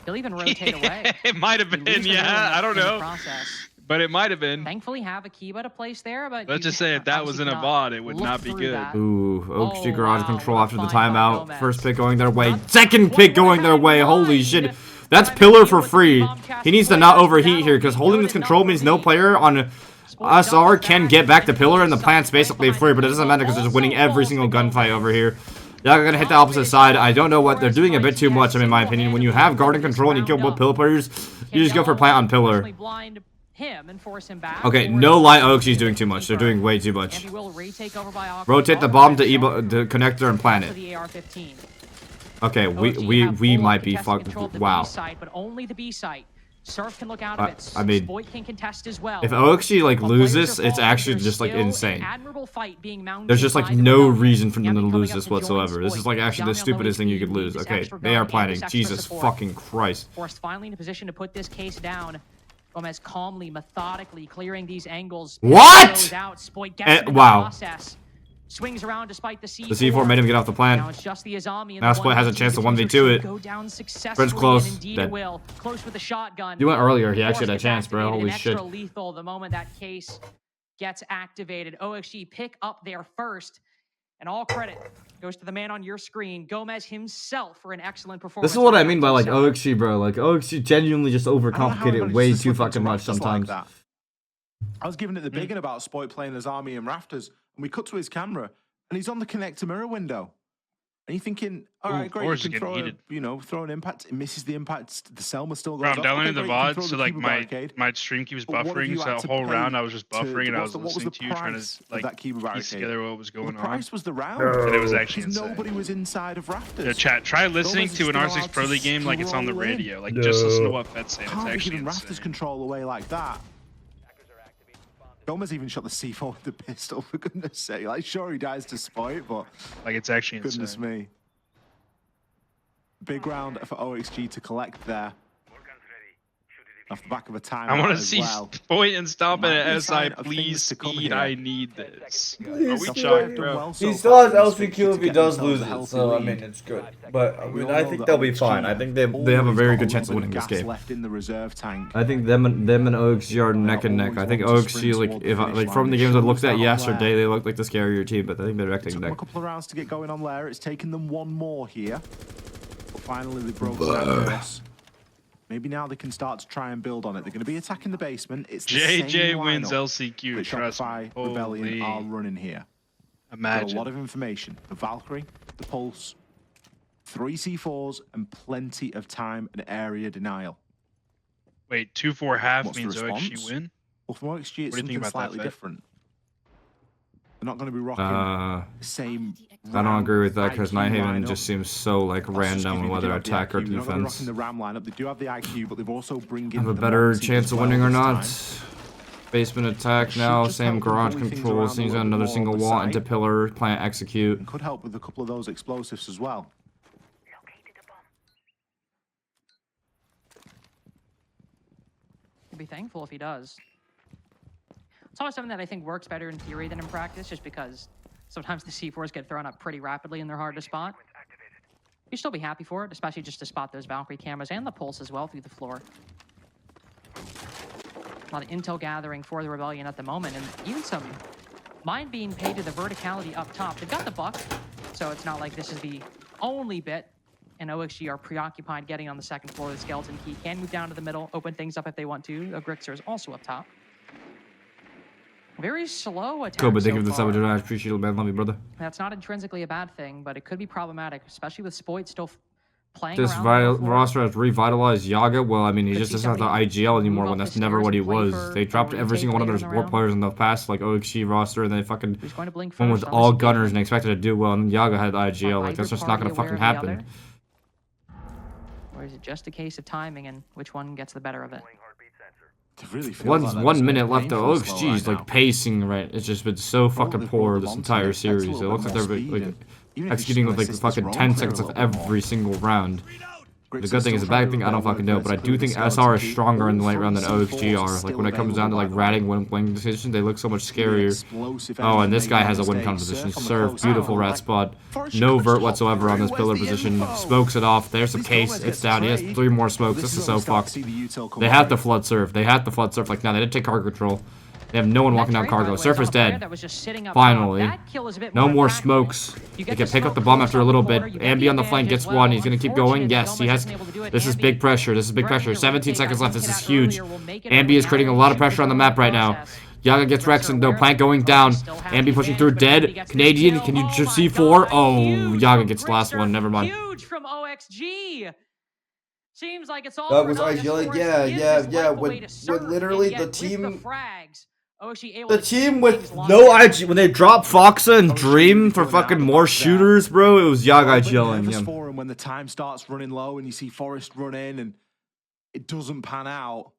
he'll even rotate away. it might have We been, lose the middle yeah, I don't in the know. process. But it might have been. Thankfully, have a Kiba to place there, but Let's you just say if that was obviously in a cannot VOD, it would look not be through good. that. Ooh, OXG Oh, garage wow, control what a after the find by timeout. Gomez. First pick going their way. Not Second pick going their way. Holy shit. That's pillar for free. He needs to not overheat here because holding this control means no player on SR can get back to pillar and the plant's basically free, but it doesn't matter because they're just winning every single gunfight over here. Y'all gonna hit the opposite side. I don't know what they're doing a bit too much, in my opinion. When you have garden control and you kill both pillar players, you just go for plant on pillar. Okay, no lie, OXG's doing too much. They're doing way too much. Rotate the bomb to the connector and plant it. Okay, we might be fucked. Wow. Surf can look out of it. I mean, Spoit can contest as well. If OXG like But players loses, are it's falling. actually There's just like still insane. an admirable fight being mounted There's just like by the no development. reason for them to Yami lose coming this up to join whatsoever. This is like Spoit. actually the Yami on the stupidest thing you lead, could lose. this Okay, extra they gun are and planning. this extra Jesus support. fucking Christ. Forced finally in a position to put this case down. Gomez calmly, methodically clearing these angles. What? Goes out. Spoit gets into the Wow. process. Swings around despite the C4. The C4 made him get off the Now plant. it's just the Azami and Now the Spoit has a 1v2. chance to The 1v2 diffuser it. should go down successfully, Fred's close. and indeed Dead. it will. Close with the shotgun. You went earlier. He actually Force had a gets chance, bro. activated, Holy and shit. extra lethal the moment that case gets activated. OXG pick up there first. And all credit goes to the man on your screen, Gomez himself, for an excellent performance. This is what I mean by like OXG, bro. Like OXG genuinely just overcomplicated it way too fucking much sometimes. I was giving it the big one about Spoit playing as Army and Rafters, and we cut to his camera, and he's on the connector mirror window. And you're thinking, all right, great, you can throw an impact. It misses the impact. The Selma still goes Bro, I'm off. downloading the Great, VOD, so like my stream keeps buffering. So the whole round I was just buffering, and I was listening to you trying to like piece together what was going on. The price was the round. And it was actually insane. Nobody was inside of Rafters. Yeah, chat, try listening to an R6 Pro League game like it's on the radio. Like just listen to what Fett's saying. It's Can't be actually giving insane. Rafters control away like that. Gomez even shot the C4 with the pistol, for goodness sake. Like, sure, he dies to Spoit, but like it's actually insane. Goodness me. Big round for OXG to collect there. Off the back of a time. I want to see Spoit and stop it at SI, please. Speed, I need this. Are we chucked, bro? He still has LCQ if he does lose it, so I mean it's good. But I mean I think they'll be fine. I think they have a very good chance of winning this game. Left in the reserve tank. I think them and OXG are neck and neck. I think OXG like from the games I looked at yesterday, they looked like the scarier team, but I think they're acting neck. A couple of rounds to get going on there. It's taken them one more here. But finally they broke that. Maybe now they can start to try and build on it. They're going to be attacking the basement. It's the JJ same wins lineup LCQ. that Trust Shopify me. Rebellion are running here. Imagine. Got a lot of information. The Valkyrie, the Pulse, 3 C4s, and plenty of time and area denial. Wait, 2-4 half What's means the response? OXG win? Well, from OXG, it's What do you think something about slightly that, different. They're not going to be rocking the same. I don't agree with that because Nighthaven just seems so like random whether attack or defense. They're not rocking the RAM lineup. They do have the IQ, but they've also bring in have a better chance of winning or not. Basement attack now, same garage control. Seems on another single wall into pillar. Plant execute. And could help with a couple of those explosives as well. He'd be thankful if he does. It's always something that I think works better in theory than in practice, just because sometimes the C4s get thrown up pretty rapidly and they're hard to spot. You'd still be happy for it, especially just to spot those Valkyrie cameras and the Pulse as well through the floor. A lot of intel gathering for the Rebellion at the moment, and even some mind being paid to the verticality up top. They've got the buck, so it's not like this is the only bit, and OXG are preoccupied getting on the second floor. The Skeleton Key can move down to the middle, open things up if they want to. Grixer is also up top. Very slow attack. Cool, but thank you for the sub. I appreciate it, man. Love you, brother. That's not intrinsically a bad thing, but it could be problematic, especially with Spoit still playing This roster has revitalized Yaga. Well, I mean, he just doesn't have the IGL anymore when that's never what he was. They dropped every single one of their war players in the past, like OXG roster, and they fucking went with all gunners and expected to do well, and Yaga had the IGL. Like, that's just not gonna fucking happen. Or is it just a case of timing and which one gets the better of it? Really 1 minute left though. OXG's like pacing right. It's just been so fucking poor this entire series. It looks like they're like executing with like fucking 10 seconds of every single round. The good thing is the bad thing, I don't fucking know, but I do think SR is stronger in the late round than OXG are. Like when it comes down to like ratting win decisions, they look so much scarier. Oh, and this guy has a win count position. Serve, beautiful rat spot. No vert whatsoever on this pillar position. Smokes it off. There's some case. It's down. He has 3 more smokes. This is so fucked. They have to flood serve. They have to flood serve. Like now, they didn't take cargo control. They have no one walking down cargo. Surf is dead. Finally. No more smokes. He can pick up the bomb after a little bit. Ambi on the flank gets one. He's going to keep going. Yes, he has. This is big pressure. This is big pressure. 17 seconds left. This is huge. Ambi is creating a lot of pressure on the map right now. Yaga gets Rex and the plank going down. Ambi pushing through dead. Canadian, can you just C4? Oh, Yaga gets the last one. Never mind. Huge from OXG. Seems like it's all that was IGL. Yeah. When literally the team. The team with no IG, when they drop Foxa and Dream for fucking more shooters, bro, it was Yaga yelling. Yeah. When the time starts running low and you see Forest run in and it doesn't pan out,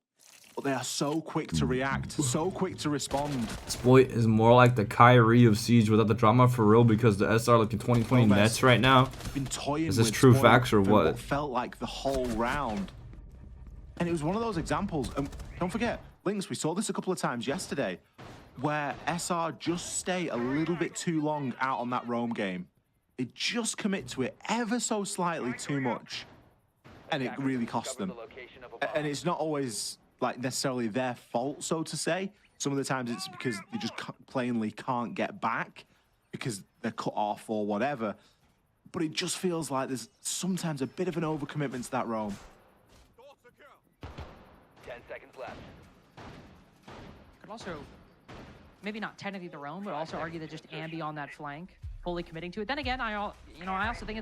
but they are so quick to react, so quick to respond. Spoit is more like the Kyrie of Siege without the drama for real because the SR like in 2020 nets right now. Is this true facts or what? What felt like the whole round, and it was one of those examples. And don't forget. Links, we saw this a couple of times yesterday, where SR just stay a little bit too long out on that roam game. They just commit to it ever so slightly too much, and it really costs them. And it's not always like necessarily their fault, so to say. Some of the times it's because they just plainly can't get back because they're cut off or whatever. But it just feels like there's sometimes a bit of an overcommitment to that roam. 10 seconds left. Could also, maybe not technically their own, but also argue that just Ambi on that flank, fully committing to it. Then again, I also think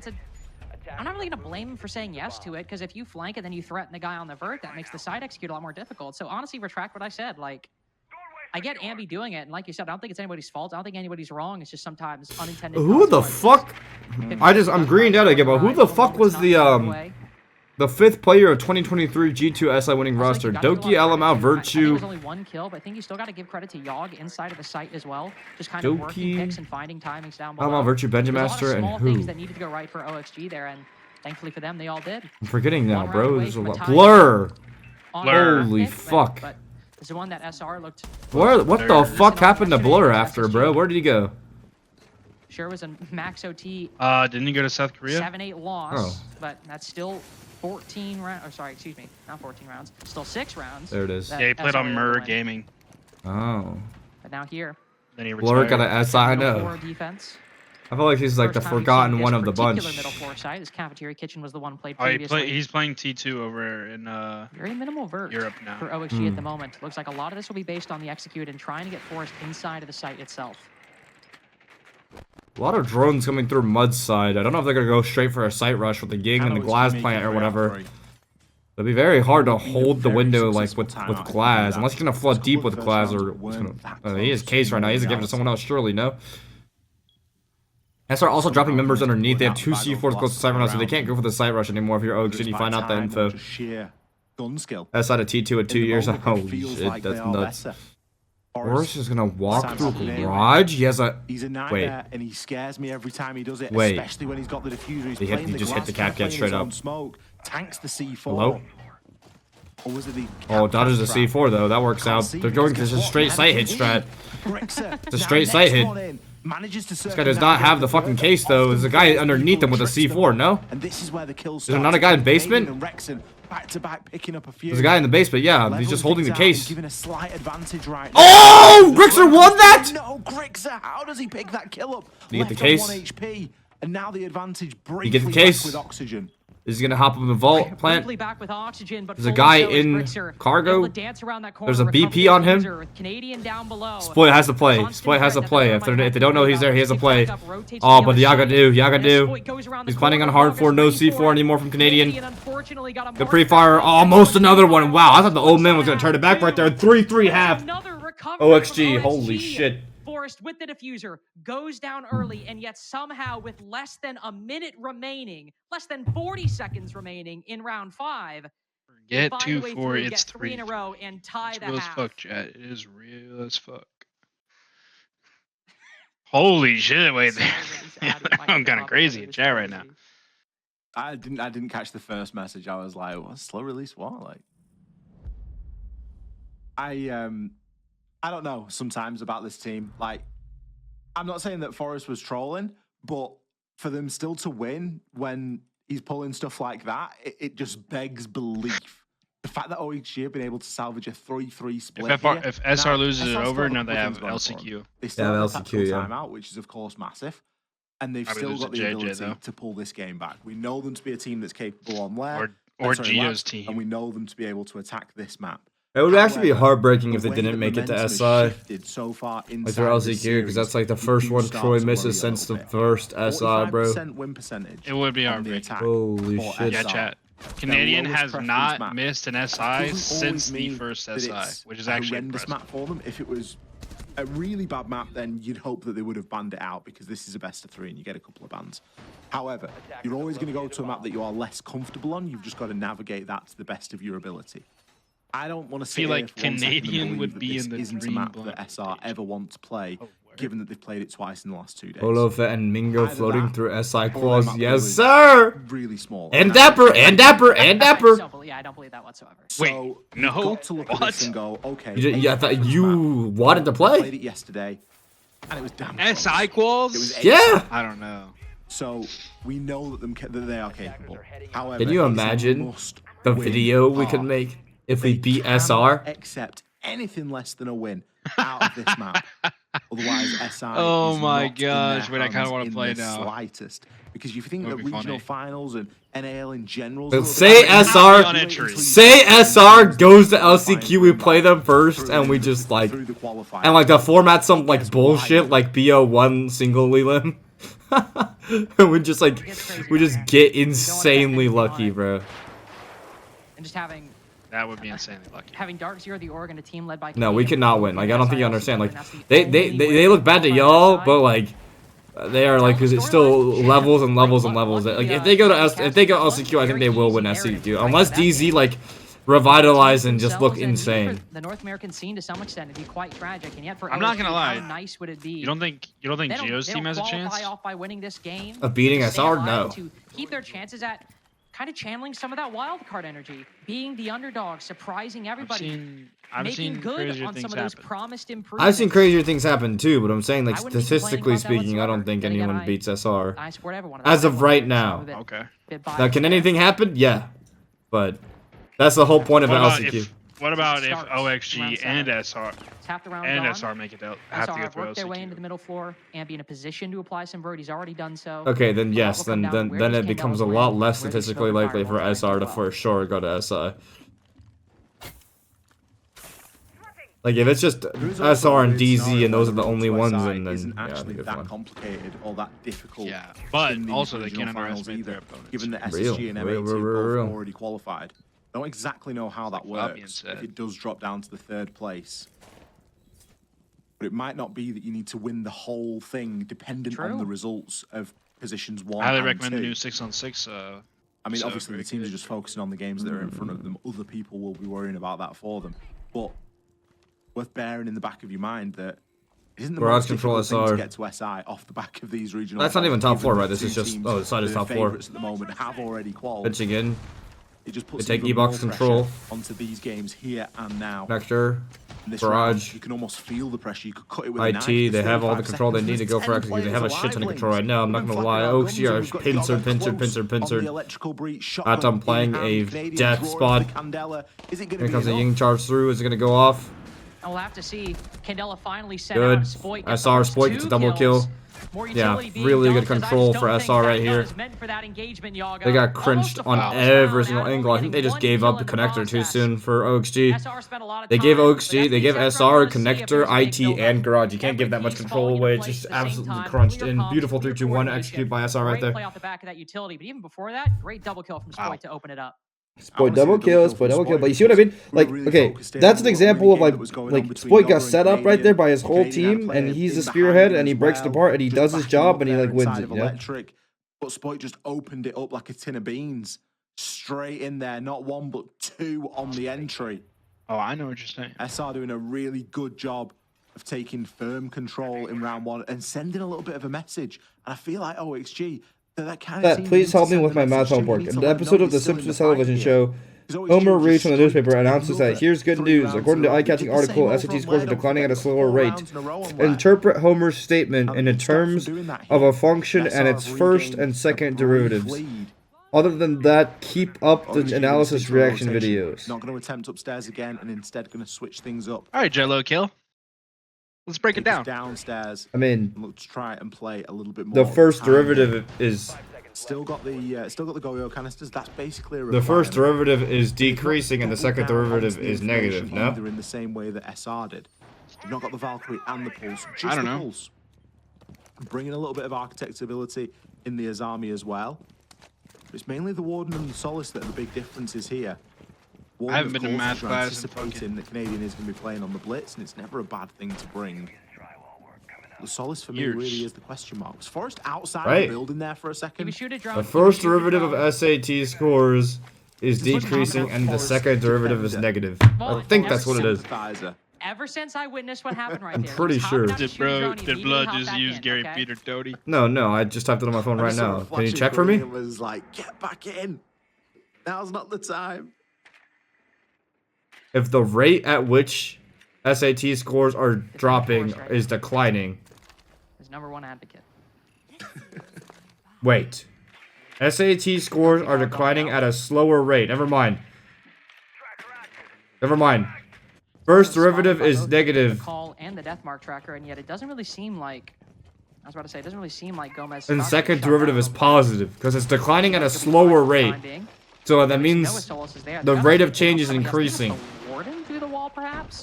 I'm not really going to blame him for saying yes to it, because if you flank and then you threaten the guy on the vert, that makes the side execute a lot more difficult. So honestly, retract what I said. Like, I get Ambi doing it, and like you said, I don't think it's anybody's fault. I don't think anybody's wrong. It's just sometimes unintended. Who the fuck? I'm greened out again, but who the fuck was the 5th player of 2023 G2 SI winning roster? Doki, LML, Virtue. There's only 1 kill, but I think you still got to give credit to Yogg inside of the site as well. Just kind of working picks and finding timings down below. LML, Virtue, Benjamin Master, and who? Things that needed to go right for OXG there, and thankfully for them, they all did. I'm forgetting now, bro. There's a lot. Blur. Holy fuck. But this is one that SR looked. What the fuck happened to Blur after, bro? Where did he go? Sure was a max OT. Didn't he go to South Korea? 7-8 loss, but that's still 14 rounds. Or sorry, excuse me, not 14 rounds. Still 6 rounds. There it is. Yeah, he played on Murr Gaming. Oh. But now here. Then he Blur got an SI, I know. Defense. I feel like he's like the forgotten one of the bunch. Middle floor side. His cafeteria kitchen was the one played Oh, previously. he's playing T2 over in very minimal vert Europe now. for OXG at the moment. Looks like a lot of this will be based on the execute and trying to get Forest inside of the site itself. A lot of drones coming through mud side. I don't know if they're gonna go straight for a site rush with the Ging and the glass plant or whatever. It'll be very hard to hold the window like with glass, unless you're gonna flood deep with glass or. He has case right now. He's gonna give it to someone else, surely no. SR also dropping members underneath. They have 2 C4s close to site right now, so they can't go for the site rush anymore. If you're OXG, you find out the info. SI to T2 at 2 years. Holy shit, that's nuts. Forrest is gonna walk through garage. He has a. He's a nightmare, and he scares me every time he does it. Wait. Especially when he's got the diffuser. He just hit the cap get straight up. Smoke, tanks the C4. Hello? Or was it the Oh, dodges the C4 though. That works out. They're going to just straight sight hit strat. It's a straight sight hit. This guy does not have the fucking case though. There's a guy underneath him with a C4. No. And this is where the kills. Is there not a guy in basement? Back to back, picking up a few. There's a guy in the basement, yeah. He's just holding the case. Given a slight advantage right oh! Grixer won that? No, Grixer, how does he pick that kill up? Did he get the case? 1 HP, and now the advantage briefly He get the case with oxygen. Is he gonna hop up in the vault plant? Back with oxygen, but there's a guy in cargo. There's a BP on him. Spoit has to play. Spoit has to play. If they don't know he's there, he has to play. Oh, but Yaga do. He's planning on hard 4, no C4 anymore from Canadian. The pre-fire, almost another one. Wow, I thought the old man was gonna turn it back right there. 3-3 half. OXG, holy shit. Forrest with the diffuser goes down early, and yet somehow with less than a minute remaining, less than 40 seconds remaining in round 5, get 2-4, it's 3 in a row and tie the half. Real as fuck, chat. It is real as fuck. Holy shit! Wait, I'm kind of crazy in chat right now. I didn't catch the first message. I was like, what? Slow release what? Like, I don't know sometimes about this team. Like, I'm not saying that Forrest was trolling, but for them still to win when he's pulling stuff like that, it just begs belief. The fact that OXG have been able to salvage a 3-3 split. If SR loses it over, now they have LCQ. They still have LCQ, timeout, which is of course massive. And they've still got the ability to pull this game back. We know them to be a team that's capable on left. Or Gio's team. And we know them to be able to attack this map. It would actually be heartbreaking if they didn't make it to SI. So far like their LCQ, because that's like the first one Troy misses since the first SI, bro. Win percentage. It would be heartbreaking. Holy shit. Yeah, chat. Canadian has not missed an SI since the first SI, which is actually a horrendous map for them. If it was a really bad map, then you'd hope that they would have banned it out, because this is a best of 3 and you get a couple of bans. However, you're always going to go to a map that you are less comfortable on. You've just got to navigate that to the best of your ability. I don't want to feel like Canadian would be in the isn't a map that SR ever want to play, given that they've played it twice in the last 2 days. Polo, Fett, and Mingo floating through SI claws. Yes, sir! Really small. And Dapper, and Dapper, and Dapper! Yeah, I don't believe that whatsoever. Wait, no, got to look at this and go, okay. I thought you wanted to play. I played it yesterday, and it was damn close. SI quals? Yeah! I don't know. So, we know that they are capable. However, can you imagine the video we could make if we beat SR? Accept anything less than a win. out of this map. Otherwise, SI Oh is my not in their gosh, wait, I kinda hands wanna in play the now. slightest. Because you think That that would be regional funny. finals and NAL in general. Let's say SR goes to LCQ, we play them first, and we just like, and like the format's some like bullshit like BO1 single limb. And we just like, we just get insanely lucky, bro. And just having That would be insanely lucky. having Dark Zero, the org, and a team led by No, we Canadian cannot Pro win. Like, and I don't think you SI understand. Like, together, and that's the they only look bad to way y'all, SI but like, they are like, cause it's still levels and levels and levels. Like, if they go to LCQ, I think they will win SCQ, unless DZ like revitalize and just look insane. The North American scene to some extent would be quite tragic, and yet for I'm not gonna LSG, lie. how nice would it be? You don't think Geo's team has a chance? Off by winning this game, Of beating to stay SR? alive, No. To keep their chances at kind of channeling some of that wild card energy, being the underdog, surprising everybody, I've making seen good crazier on some things of those happen. promised improvements. I've seen crazier things happen too, but I'm saying like I wouldn't be statistically complaining about that speaking, I don't think whatsoever. Then again, anyone beats SR. I support everyone. As of right now. Okay. Now, can anything happen? Yeah, but that's the whole point of LCQ. What about if Starts OXG round and seven. SR It's half the round and gone. SR make it out? Have to SR go have through worked their way into the LCQ. middle floor and be in a position to apply some vert. He's already done so. Okay, then yes, will come then down to where then does it becomes a Candela's lot win, less where does statistically Smoke and likely for Fireballs SR to rank as well. for sure go to SI. Like if it's just SR and DZ and those are the only ones, and then isn't yeah, I actually think it's that fine. complicated or that difficult. Yeah, but in these also they regional can't finals underestimate their either, opponents. given that Real, SSG and real, M8 real, have real. both already qualified. I don't exactly know how that Fabian works said. if it does drop down to the third place. But it might not be that you need to win the whole thing dependent on True. the results of positions 1 I highly and recommend 2. the new 6-on-6. I mean, so obviously very the teams are good. just focusing on the games that are in front of them. Other people will be worrying about that for them. But worth bearing in the back of your mind that it isn't the Barrage most control difficult thing SR. to get to SI off the back of these regional. That's not even finals, top four, given right? that This is two just teams the side is that are top four. favourites at the moment have already qualified. Pitching in. It just puts They take even E-box more control. pressure onto these games here and now. Nectar. In this Barrage. round, you can almost feel the pressure. You could cut it with a knife. IT, they There's have all the 35 control they seconds. need to go There's for 10 execute. They have a players shit ton of alive, control right now. I'm not We've been gonna flapping lie. our OXG guns are and we've got Yaga close on the pincered. electrical breach. Shotgun Atom in playing hand. a Canadians death drawing spot. the Candela. Is it gonna Here be comes the enough? Ying charge through. Is it gonna go off? And we'll have to see. Candela finally sent Good. out Spoit. gets SR almost Spoit gets a 2 double kills. kill. More Yeah, utility being really good dumped, as I control just for don't think SR that right gun here. is meant for that engagement, Yaga. They got Almost cringed a on flawless every round. single Adam angle. I getting think they just one gave kill up the in the connector too process. soon for OXG. SR spent a lot of They time, gave but OXG, that's they the gave exact round SR, we wanna see if connector, there's any IT, build-up. and garage. You can't Every give that much piece control falling into away. place Just at the same absolutely time. crunched Clear in. comms, Beautiful clear 3-2-1 coordination. execute by SR right Great there. play off the back of that utility, but even before that, great double kill from Spoit Wow. to open it up. Spoit double kill, Spoit double kill. But you see what I mean? Like, okay, that's an example of like Spoit got set up right there by his whole team, and he's the spearhead, and he breaks it apart, and he does his job, and he like wins it. You know? Electric, but Spoit just opened it up like a tin of beans, straight in there. Not one but two on the entry. Oh, I know what you're saying. SR doing a really good job of taking firm control in round 1 and sending a little bit of a message. And I feel like OXG. That kind of Please help me with my math homework. In the episode of The Simpsons television show, Homer reads from the newspaper and announces that here's good news. According to eye-catching article, SAT scores are declining at a slower rate. Interpret Homer's statement in terms of a function and its first and second derivatives. Other than that, keep up the analysis reaction videos. Not going to attempt upstairs again, and instead going to switch things up. All right, Jello kill. Let's break it down. Downstairs. I mean, Let's try and play a little bit more. the first derivative is... Still got the Goyo canisters. That's basically a The first requirement. derivative is decreasing, and the second derivative Onto the is negative, information no? Either in the same way that SR did. You've not got the Valkyrie and the Pulse. Just I don't the know. Pulse. Bringing a little bit of architect ability in the Azami as well. It's mainly the Warden and the Solace that are the big differences here. Warden, I haven't of been to course, math is you're class in anticipating fucking- that Canadian is going to be playing on the Blitz, and it's never a bad thing to bring. The Solace for me Years. really is the question mark. Was Forrest outside Right. the building there for a second? If you shoot a drone, The if you first shoot a derivative drone- of SAT scores is Just look decreasing, how and the Forrest second derivative is defender. negative. Well, I think that's what it is. Sympathizer. Ever since I witnessed what happened right I'm there, he pretty was hopping sure. out to Did shoot a drone, he Blood immediately hopped just back use in, Gary okay? Peter Doty? No, I just typed it on my phone I right just saw now. a Can you flash check of for me? green and was like, get back in. Now's not the time. If the rate at which SAT scores are dropping right? is declining, His #1 advocate. wait. SAT scores are declining at a slower rate. Never mind. First derivative is the negative. call and the death mark tracker, and yet it doesn't really seem like. I was about to say, it doesn't really seem like Gomez. And second derivative is positive because it's declining at a slower rate. So that means the rate of change is increasing.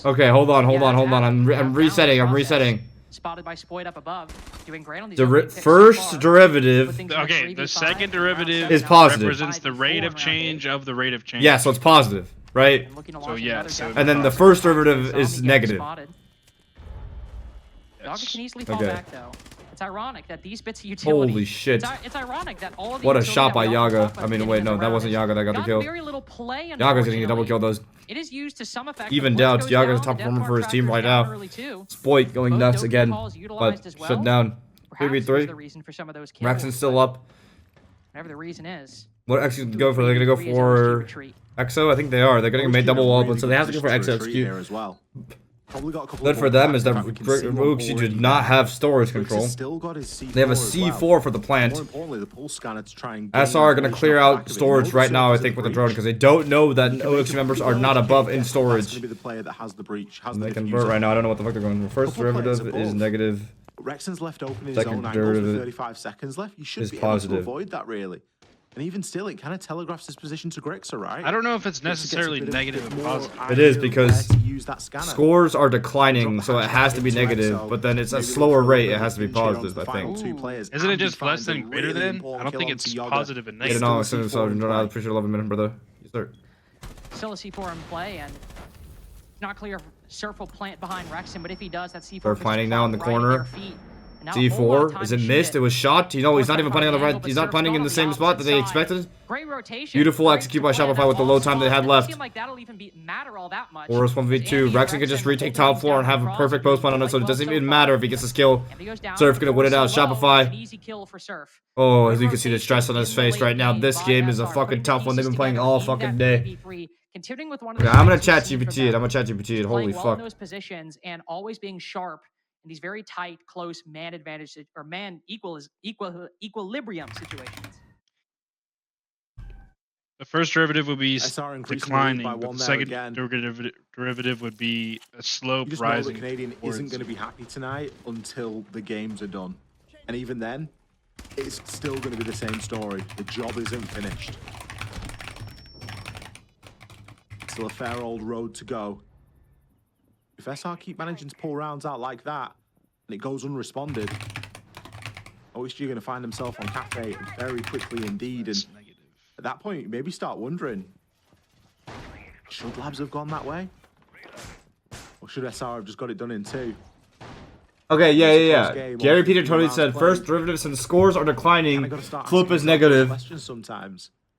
Okay, hold on. I'm resetting. Spotted by Spoit up above, doing great on these. First derivative. Okay, the second derivative is positive. Represents the rate of change of the rate of change. Yeah, so it's positive, right? So yeah, and then the first derivative is negative. Yaga can easily fall back though. It's ironic that these bits of utility. Holy shit. It's ironic that all of the what a shot by Yaga. I mean, wait, no, that wasn't Yaga that got the kill. Yaga's getting a double kill, those. It is used to some effect. Even doubts, Yaga's top performer for his team right now. Spoit going nuts again, but shut down. 3v3. Rexen's still up. Whatever the reason is. What X is go for? They're gonna go for EXO? I think they are. They're gonna make double wall, but so they have to go for EXO execute. Good for them is that OXG did not have storage control. They have a C4 for the plant. SR are going to clear out storage right now, I think, with the drone, because they don't know that OXG members are not above in storage. They convert right now. I don't know what the fuck they're going for. First derivative is negative. Rexen's left open in his Second own angle with derivative 35 seconds left. You should is be positive. able to avoid that, really. And even still, it kind of telegraphs his position to Grixer, right? I don't know if it's necessarily negative and positive. It is because scores are declining, so it has to be negative, but then it's a slower rate, it has to be positive, I think. Isn't it just less than greater than? I don't think it's positive and negative. No, as soon as I appreciate 11 minutes, brother. You start. Still a C4 in play, and not clear if Surf will plant behind Rexen, but if he does, that C4 they're planning now in the corner. C4 is it missed? It was shot. You know, he's not even planning on the right. He's not planning in the same spot that they expected. Great rotation. Beautiful execute by Shopify with the low time they had left. Forest 1v2. Rexen can just retake top floor and have a perfect post plan on it, so it doesn't even matter if he gets this kill. Surf gonna win it out. Shopify. Oh, as you can see the stress on his face right now. This game is a fucking tough one. They've been playing all fucking day. Okay, I'm gonna chat GPT it. Holy fuck. Those positions and always being sharp. These very tight, close man advantage or man equilibrium situations. The first derivative would be declining, but the second derivative would be a slope rising. The Canadian isn't going to be happy tonight until the games are done, and even then, it's still going to be the same story. The job isn't finished. Still a fair old road to go. If SR keep managing to pull rounds out like that, and it goes unresponded, OXG are going to find themselves on cafe very quickly indeed. And at that point, you maybe start wondering, should Labs have gone that way? Or should SR have just got it done in two? Okay, yeah. Gary Peter totally said, first derivatives and scores are declining, slope is negative.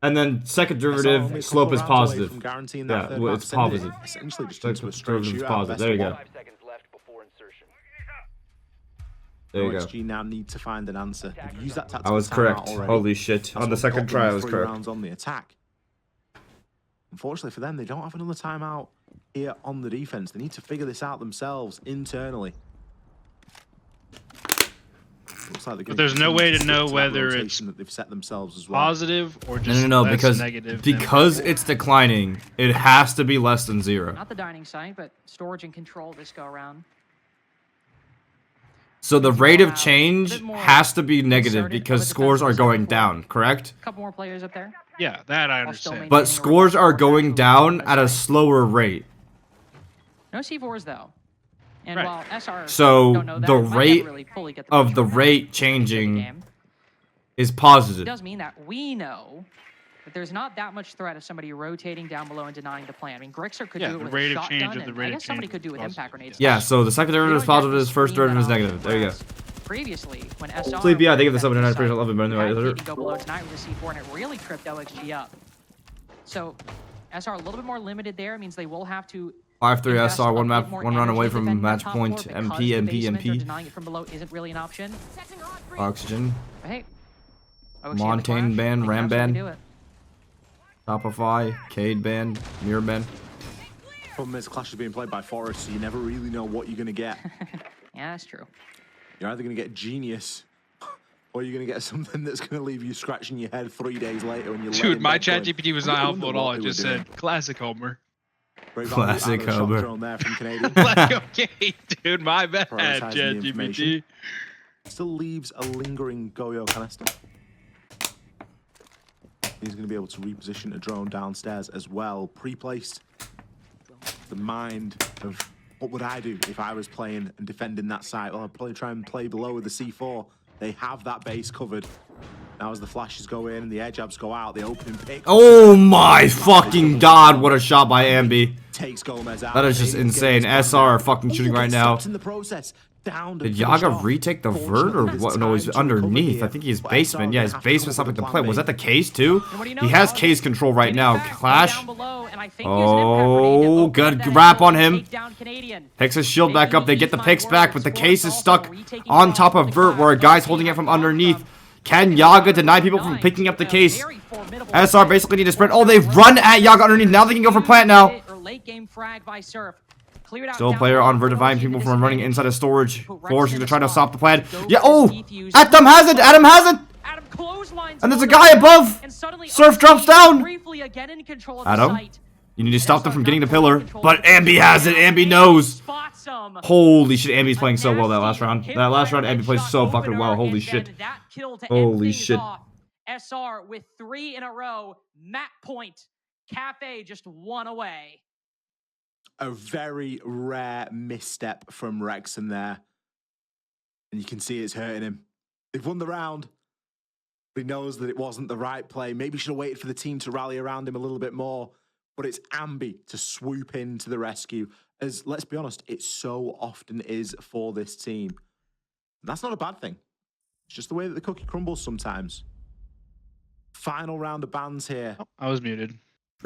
And then second derivative, slope is positive. Yeah, well, it's positive. Essentially just derivative is positive. There you go. There you go. OXG now need to find an answer. Use that I was correct. Holy shit. On the second try, I was correct. Rounds on the attack. Unfortunately for them, they don't have another timeout here on the defense. They need to figure this out themselves internally. Like but there's no way to know whether it's that they've set themselves as well. Positive or just no, less because it's declining, it has to be less than 0. Not the dining site, but storage and control this go around. So the rate of change has to be negative because scores are going down, correct? A couple more players up there. Yeah, that I understand. But scores are going down at a slower rate. No C4s though. And while SR so don't know the rate of the rate changing is positive. It does mean that we know that there's not that much threat of somebody rotating down below and denying the plan. I mean, Grixer could do it with a shotgun, and I guess somebody could do it with impact grenades. Yeah, so the second derivative is positive, first derivative is negative. There you go. Previously, when SR Sleepy, I think of the 79% love it, but anyway. Go below tonight with a C4, and it really tripped OXG up. So SR a little bit more limited there. It means they will have to 5-3 SR, one run away from match point. MP. Denying it from below isn't really an option. Oxygen. But hey, Montaigne band, Ram band. Shopify, Cade band, Mirror band. Problem is, Clash is being played by Forest, so you never really know what you're going to get. Yeah, that's true. You're either going to get genius, or you're going to get something that's going to leave you scratching your head 3 days later when you. Dude, my ChatGPT was not helpful at all. It just said classic Homer. Classic Homer. Like, okay, dude, my bad, ChatGPT. Still leaves a lingering Goyo canister. He's going to be able to reposition a drone downstairs as well. Pre-placed. The mind of what would I do if I was playing and defending that site? Well, I'd probably try and play below with the C4. They have that base covered. Now as the flashes go in and the air jabs go out, the opening pick. Oh my fucking god, what a shot by Ambi. Takes Gomez out. That is just insane. SR are fucking shooting right now. In the process. Did Yaga retake the vert or what? No, he's underneath. I think he's basement. Yeah, his basement's not like the play. Was that the case too? He has case control right now. Clash. Oh, good wrap on him. Picks his shield back up. They get the picks back, but the case is stuck on top of vert where a guy's holding it from underneath. Can Yaga deny people from picking up the case? SR basically need to sprint. Oh, they run at Yaga underneath. Now they can go for plant now. Still player on vert, divine people from running inside of storage. Forcing to try to stop the plant. Yeah, oh! Adam has it! Adam has it! And there's a guy above! Surf drops down! Adam? You need to stop them from getting the pillar. But Ambi has it. Ambi knows. Holy shit, Ambi's playing so well that last round. That last round, Ambi plays so fucking well. Holy shit. Holy shit. SR with 3 in a row. Map point. Cafe just 1 away. A very rare misstep from Rexon there. And you can see it's hurting him. They've won the round. But he knows that it wasn't the right play. Maybe should have waited for the team to rally around him a little bit more. But it's Ambi to swoop in to the rescue. As, let's be honest, it so often is for this team. And that's not a bad thing. It's just the way that the cookie crumbles sometimes. Final round of bans here. Oh, I was muted.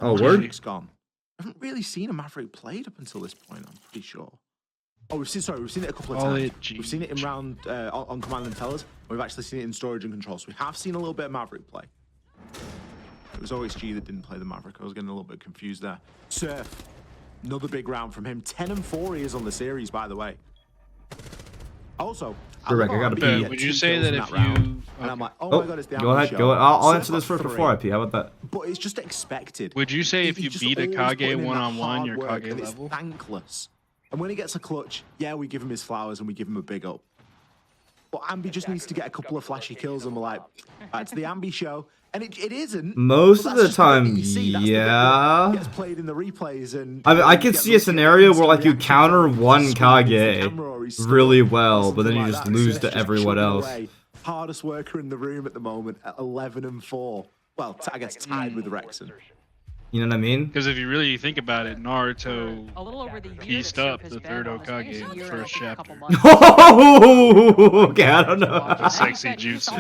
Oh, word? Maverick's gone. I haven't really seen a Maverick played up until this point, I'm pretty sure. Oh, we've seen it a couple of times. We've seen it in round on Command and Tellers. We've actually seen it in Storage and Control. So we have seen a little bit of Maverick play. It was OXG that didn't play the Maverick. I was getting a little bit confused there. Surf. Another big round from him. 10-4 he is on the series, by the way. Also, Correct, I gotta pee. Would you say that if you... And I'm like, oh my god, it's the Go ahead, go ahead. I'll answer this first before I pee. How about that? But it's just expected. Would you say if you beat a Kage one-on-one, you're Kage and level? It's thankless. And when he gets a clutch, yeah, we give him his flowers and we give him a big up. But Ambi just needs to get a couple of flashy kills and we're like, it's the Ambi show. And it isn't. Most of the time, yeah. Gets played in the replays and I mean, I could see a scenario where like you counter one Kage really well, but then you just lose to everyone else. Hardest worker in the room at the moment at 11-4. Well, I guess tied with Rexon. You know what I mean? Because if you really think about it, Naruto A little over the year pieced that up Surf the has third been on, Okage it's in been the a first couple chapter. months. Okay, I don't know. The sexy jutsu.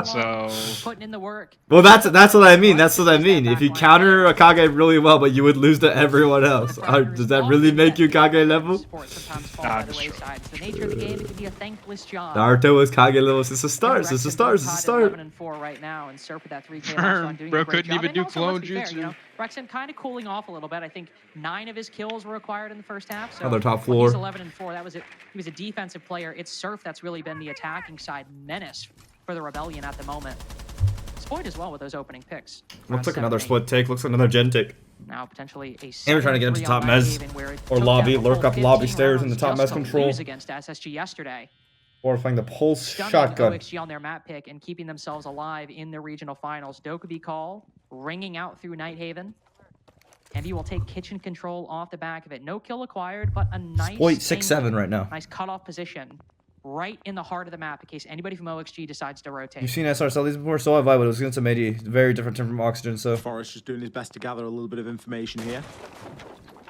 So Putting in the work. Well, that's what I mean. That's what I mean. If you counter a Kage really well, but you would lose to everyone else, does that really make you Kage level? The nature of the game, it can be a thankless job. Naruto is Kage level since the start. Since the start. Since the start. 11-4 right now, and Surf with that 3K last round doing a Bro great couldn't job. even And do also, clone let's be fair, jutsu. you know, Rexon kind of cooling off a little bit. I think 9 of his kills were acquired in the first half. So Another top when he's floor. 11-4. That was it. He was a defensive player. It's Surf that's really been the attacking side menace for the Rebellion at the moment. Spoit as well with those opening picks. Looks like another split take. Looks like another gen take. Now potentially a And we're trying to get into 7-3 top on mez. Whitehaven, where it Or took lobby, down the lurk full up lobby 15 stairs in the top rounds mez just to control. lose against SSG yesterday. Or playing the pulse Stunning shotgun. OXG on their map pick and keeping themselves alive in the regional finals. Dokubi call ringing out through Nighthaven. And he will take kitchen control off the back of it. No kill acquired, but a nice Spoit 6-7 right now. Nice cutoff position right in the heart of the map in case anybody from OXG decides to rotate. You've seen SR sell these before, so have I, but it was against a Medi. Very different team from Oxygen, so. Forrest just doing his best to gather a little bit of information here.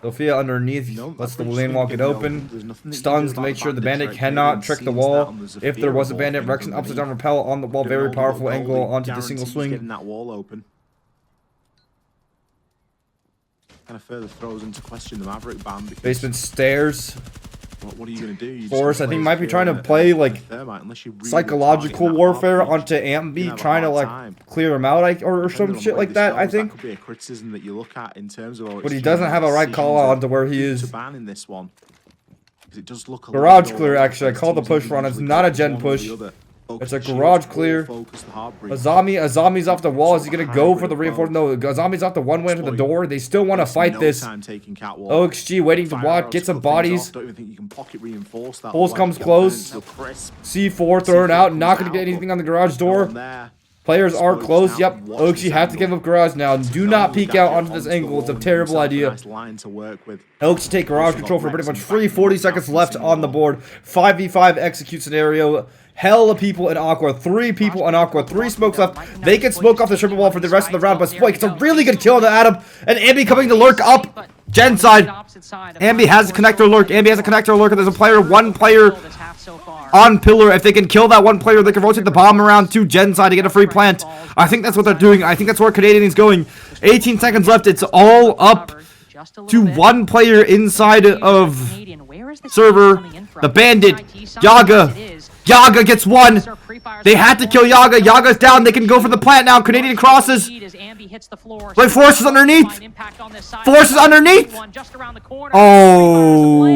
Sophia underneath, lets the lane walk it open. Stuns to make sure the bandit cannot trick the wall. If there was a bandit, Rexon upside down repel on the wall. Very powerful angle onto the single swing. Getting that wall open. Kind of further throws into question the Maverick ban. Basement stairs. What are you going to do? Forrest, I think, might be trying to play like psychological warfare onto Ambi, trying to like clear him out or some shit like that. I think. That could be a criticism that you look at in terms of. But he doesn't have a right call out onto where he is. To ban in this one. It does look a Garage clear, actually. I called the push run. It's not a gen push. It's a garage clear. Azami's off the wall. Is he gonna go for the reinforcement? No, Azami's off the one way to the door. They still want to fight this. OXG waiting to watch. Get some bodies. Pulse comes close. C4 thrown out. Not gonna get anything on the garage door. Players are close. Yep. OXG have to give up garage now. Do not peek out onto this angle. It's a terrible idea. OXG take garage control for pretty much free. 40 seconds left on the board. 5v5 execute scenario. Hell of people in Aqua. 3 people in Aqua. 3 smokes left. They can smoke off the triple wall for the rest of the round, but Spoit gets a really good kill on the Adam. And Ambi coming to lurk up. Gen side. Ambi has a connector lurk. Ambi has a connector lurk. There's a player, 1 player on pillar. If they can kill that 1 player, they can rotate the bomb around to Gen side to get a free plant. I think that's what they're doing. I think that's where Canadian is going. 18 seconds left. It's all up to 1 player inside of server. The bandit. Yaga gets 1. They had to kill Yaga. Yaga's down. They can go for the plant now. Canadian crosses. Wait, Force is underneath. Force is underneath. Oh.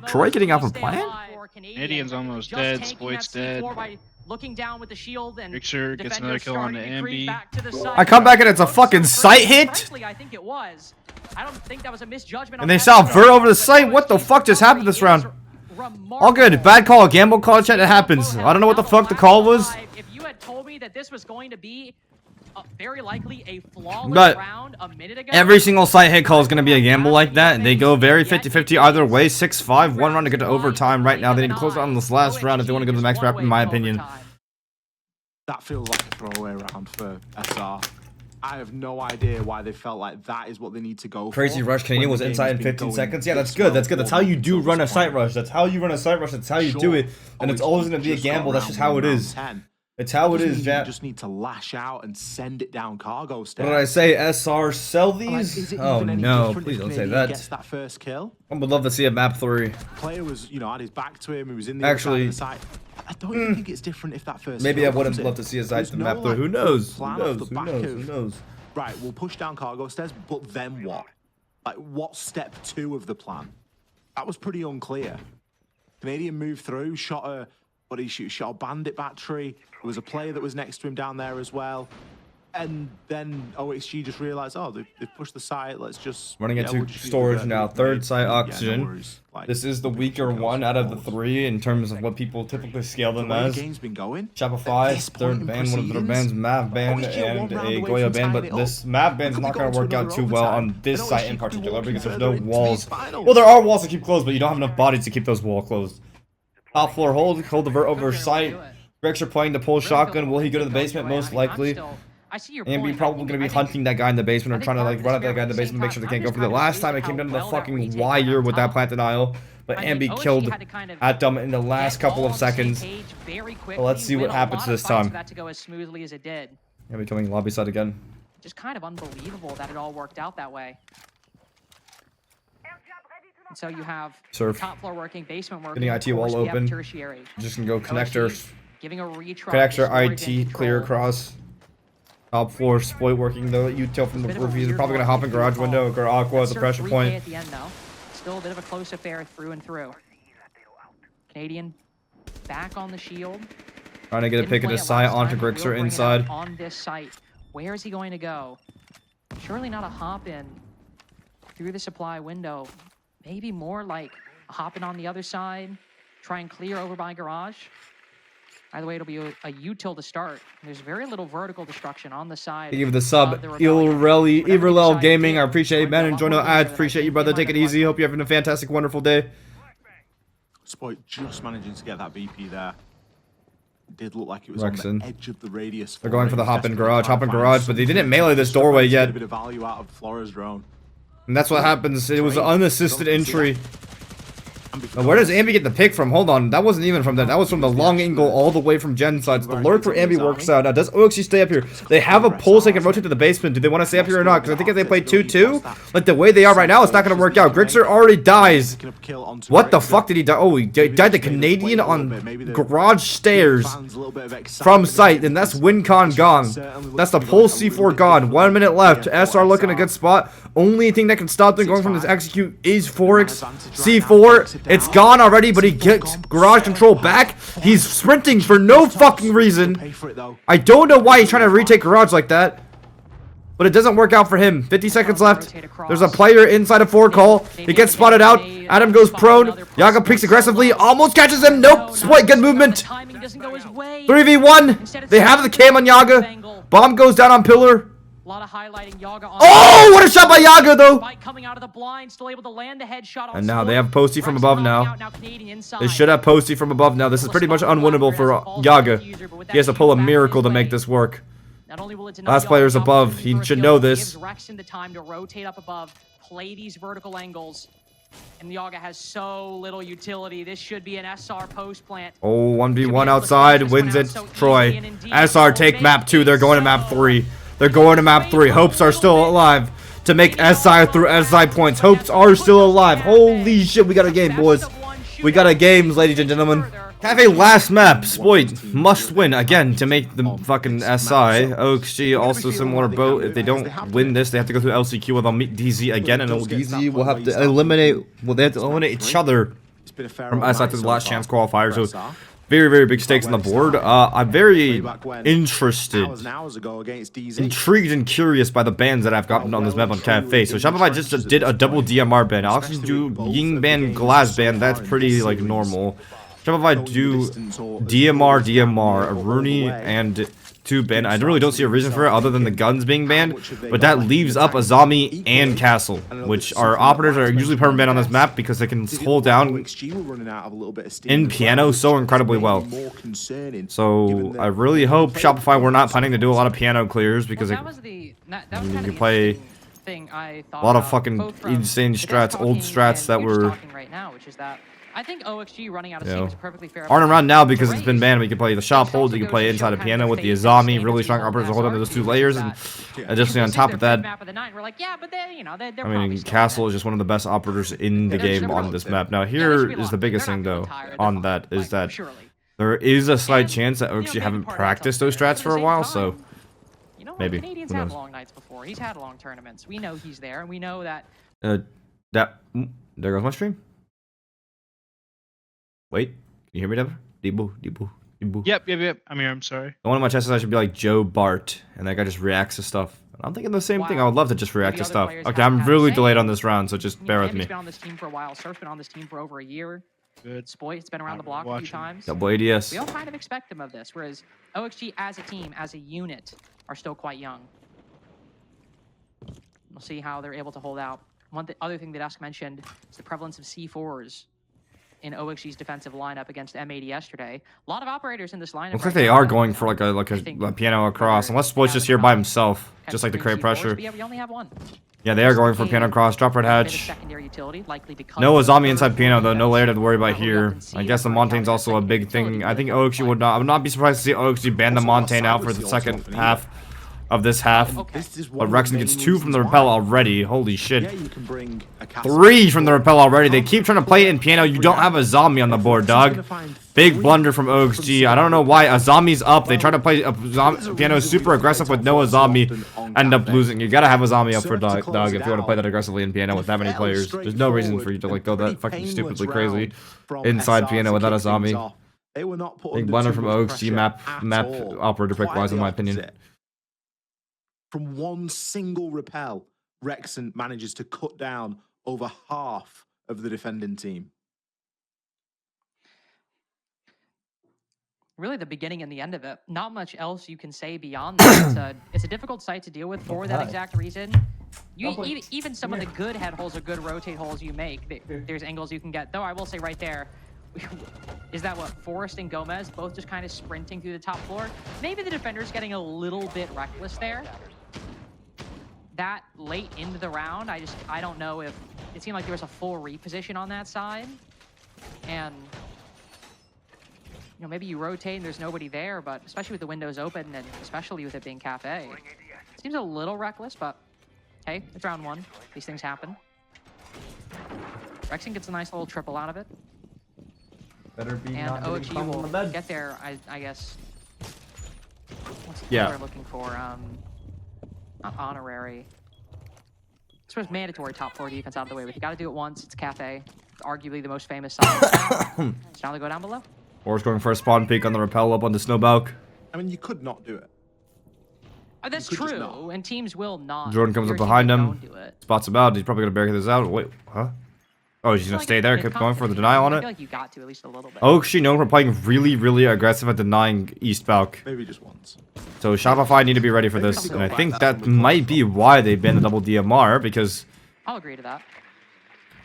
Troy getting out from plant? Canadian's almost dead. Spoit's dead. Looking down with the shield and Picture gets another kill on the Ambi. I come back and it's a fucking sight hit. I think it was. I don't think that was a misjudgment. And they saw Vert over the site. What the fuck just happened this round? All good. Bad call. Gamble call chat. It happens. I don't know what the fuck the call was. If you had told me that this was going to be very likely a flawless round a minute ago, every single sight hit call is going to be a gamble like that. They go very 50-50 either way. 6-5. 1 round to get to overtime right now. They need to close out on this last round if they want to go to the max wrap, in my opinion. That feels like a throwaway round for SR. I have no idea why they felt like that is what they need to go for. Crazy rush. Canadian was inside in 15 seconds. Yeah, that's good. That's good. That's how you do run a sight rush. That's how you run a sight rush. That's how you do it. And it's always going to be a gamble. That's just how it is. It's how it is, Jack. You just need to lash out and send it down cargo stairs. What did I say? SR sell these? Oh no, please don't say that. Gets that first kill. I would love to see a map 3. Player was, you know, had his back to him. He was in the actually side. I don't even think it's different if that first. Maybe I wouldn't love to see a sight to map 3. Who knows? Who knows? Who knows? Who knows? Right, we'll push down cargo stairs, but then what? Like, what's step 2 of the plan? That was pretty unclear. Canadian moved through, shot a, what did he shoot? Shot a bandit battery. There was a player that was next to him down there as well. And then OXG just realized, oh, they've pushed the site. Let's just running into storage now. 3rd site oxygen. No like, this is the weaker one out of the 3 in terms of what people typically scale them as. Game's been going. Shopify, 3rd band, one of their bands, Mav band, and a Goya band. But this Mav band's not going to work out too well on this site in particular because there's no walls. Well, there are walls to keep closed, but you don't have enough bodies to keep those walls closed. Top floor hold the Vert over site. Rex are playing the pull shotgun. Will he go to the basement? Most likely. Ambi probably going to be hunting that guy in the basement or trying to like run at that guy in the basement, make sure they can't go for the last time it came down to the fucking wire with that plant denial. But Ambi killed at them in the last couple of seconds. Well, let's see what happens this time. Ambi coming lobby side again. Just kind of unbelievable that it all worked out that way. And so you have top floor working, basement working, getting IT wall open. Tertiary. Just can go connectors. Giving a retry. Connector IT clear across. Top floor Spoit working though. Util from the roof. He's probably gonna hop in garage window. Go Aqua at the pressure point. At the end, though. Still a bit of a close affair through and through. Canadian back on the shield. Trying to get a pick at his side onto Grixer inside. On this site, where is he going to go? Surely not a hop in through the supply window. Maybe more like a hop in on the other side. Try and clear over by garage. Either way, it'll be a util to start. There's very little vertical destruction on the side. Give the sub, Iverlel Gaming. I appreciate you, man. Enjoy no ads. Appreciate you, brother. Take it easy. Hope you're having a fantastic, wonderful day. Spoit just managing to get that BP there. It did look like it was on the edge of the radius. They're going for the hop in garage, but they didn't melee this doorway yet. A bit of value out of Flora's drone. And that's what happens. It was an unassisted entry. Now, where does Ambi get the pick from? Hold on, that wasn't even from that. That was from the long angle all the way from Gen side. So the lurk for Ambi works out. Now, does OXG stay up here? They have a pulse they can rotate to the basement. Do they want to stay up here or not? Because I think if they play 2-2, like the way they are right now, it's not going to work out. Grixer already dies. What the fuck did he die? Oh, he died the Canadian on garage stairs from sight. And that's WinCon gone. That's the pulse C4 gone. 1 minute left. SR looking a good spot. Only thing that can stop them going from this execute is Forex. C4 It's gone already, but he gets garage control back. He's sprinting for no fucking reason. I don't know why he's trying to retake garage like that. But it doesn't work out for him. 50 seconds left. There's a player inside of 4 call. He gets spotted out. Adam goes prone. Yaga peeks aggressively. Almost catches him. Nope. Spoit, good movement. 3v1. They have the cam on Yaga. Bomb goes down on pillar. Oh, what a shot by Yaga, though. And now they have Posty from above now. They should have Posty from above now. This is pretty much unwinnable for Yaga. He has to pull a miracle to make this work. Last player's above. He should know this. Rexon the time to rotate up above, play these vertical angles, and Yaga has so little utility. This should be an SR post plant. Oh, 1v1 outside, wins it. Troy. SR take map 2. They're going to map 3. They're going to map 3. Hopes are still alive to make SI through SI points. Hopes are still alive. Holy shit, we got a game, boys. We got a game, ladies and gentlemen. Cafe last map. Spoit must win again to make the fucking SI. OXG also similar boat. If they don't win this, they have to go through LCQ where they'll meet DZ again, and DZ will have to eliminate. Well, they have to eliminate each other from SI to the last chance qualifier. So very, very big stakes on the board. I'm very interested, intrigued, and curious by the bans that I've gotten on this map on Cafe. So Shopify just did a double DMR ban. I'll actually do Ying ban, Glass ban. That's pretty like normal. Shopify do DMR, a Rooney, and 2 ban. I really don't see a reason for it other than the guns being banned, but that leaves up Azami and Castle, which are operators are usually permanent banned on this map because they can hold down in piano so incredibly well. So I really hope Shopify were not planning to do a lot of piano clears because you can play a lot of fucking insane strats, old strats that were. I think OXG running out of steam is perfectly fair. Aren't around now because it's been banned. We can play the shop hold, you can play inside a piano with the Azami, really strong operators to hold on to those 2 layers, and additionally on top of that, I mean, Castle is just one of the best operators in the game on this map. Now here is the biggest thing though on that is that there is a slight chance that OXG haven't practiced those strats for a while, so maybe. Canadians had long nights before. He's had long tournaments. We know he's there, and we know that. There goes my stream. Wait, can you hear me, Dev? Deebu. Yep. I'm here. I'm sorry. One of my chests I should be like Joe Bart, and that guy just reacts to stuff. I'm thinking the same thing. I would love to just react to stuff. Okay, I'm really delayed on this round, so just bear with me. He's been on this team for a while. Surf's been on this team for over a year. Good. Spoit's been around the block a few times. Double ADS. We all kind of expect him of this, whereas OXG as a team, as a unit, are still quite young. We'll see how they're able to hold out. Other thing that Dusk mentioned is the prevalence of C4s in OXG's defensive lineup against M80 yesterday. A lot of operators in this lineup. Looks like they are going for like a piano across, unless Spoit's just here by himself, just like the crate pressure. Yeah, we only have 1. Yeah, they are going for piano cross, drop red hatch. No Azami inside piano though, no layer to worry about here. I guess the Montaigne's also a big thing. I think OXG I would not be surprised to see OXG ban the Montaigne out for the second half of this half. But Rexon gets 2 from the rappel already. Holy shit. 3 from the rappel already. They keep trying to play it in piano. You don't have a zombie on the board, dog. Big blunder from OXG. I don't know why. Azami's up. They try to play a piano super aggressive with no Azami. End up losing. You gotta have a zombie up for dog if you want to play that aggressively in piano with that many players. There's no reason for you to like go that fucking stupidly crazy inside piano without a zombie. Big blunder from OXG map operator pick wise in my opinion. From one single rappel, Rexon manages to cut down over half of the defending team. Really the beginning and the end of it. Not much else you can say beyond that. It's a difficult site to deal with for that exact reason. Even some of the good head holes or good rotate holes you make, there's angles you can get. Though I will say right there, is that what Forrest and Gomez both just kind of sprinting through the top floor? Maybe the defender's getting a little bit reckless there. That late into the round, I don't know if it seemed like there was a full reposition on that side, and maybe you rotate and there's nobody there, but especially with the windows open and especially with it being Cafe, it seems a little reckless. But hey, it's round 1. These things happen. Rexon gets a nice little triple out of it. Better be and not OXG will the bed. get there, I guess. What's the yeah. we're looking for? Not honorary. I suppose mandatory top 4 defense out of the way, but you got to do it once. It's Cafe. arguably the most famous side. So now they go down below. Or going for a spawn peek on the rappel up on the snowbank. I mean, you could not do it. That's true, and teams will not. Jordan comes up behind him, spots him out. He's probably gonna barricade this out. Wait, huh? Oh, he's gonna stay there, keep going for the denial on it. I feel like you got to at least a little bit. OXG known for playing really aggressive at denying East Balk. Maybe just once. So Shopify need to be ready for this, and I think that might be why they banned the double DMR, because I'll agree to that.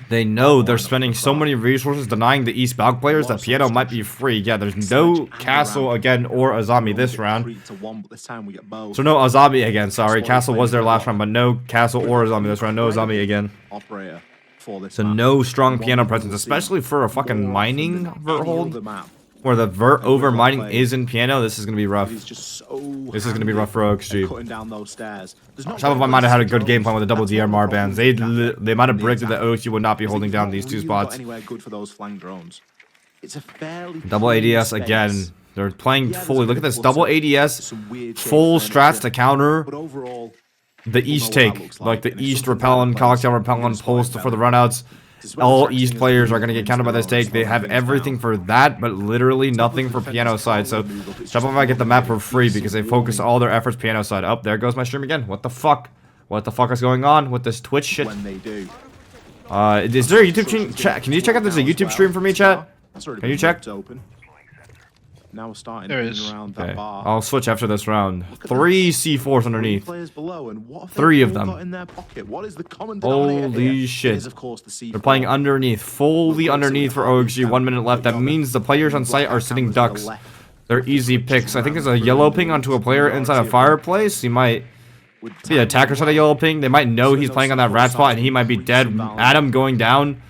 they know they're spending so many resources denying the East Balk players that Piano might be free. Yeah, there's no Castle again or Azami this round. So no Azami again, sorry. Castle was there last round, but no Castle or Azami this round. No Azami again. So no strong Piano presence, especially for a fucking mining vert hold. Where the vert over mining is in Piano, this is going to be rough. This is going to be rough for OXG. Shopify might have had a good game plan with the double DMR bans. They might have predicted that OXG would not be holding down these two spots. Double ADS again. They're playing fully. Look at this. Double ADS, full strats to counter the East take. Like the East repellent, cocktail repellent, pulse for the runouts. All East players are going to get countered by this take. They have everything for that, but literally nothing for Piano side. So Shopify get the map for free because they focus all their efforts Piano side. Oh, there goes my stream again. What the fuck? What the fuck is going on with this Twitch shit? Is there a YouTube stream? Chat, can you check out there's a YouTube stream for me, chat? Can you check? Now we're starting there is. around Okay. that bar. I'll switch after this round. 3 C4s underneath. 3 of them. Holy shit. They're playing underneath. Fully underneath for OXG. 1 minute left. That means the players on site are sitting ducks. They're easy picks. I think there's a yellow ping onto a player inside a fireplace. He might see the attacker side of yellow ping. They might know he's playing on that rat spot and he might be dead. Adam going down.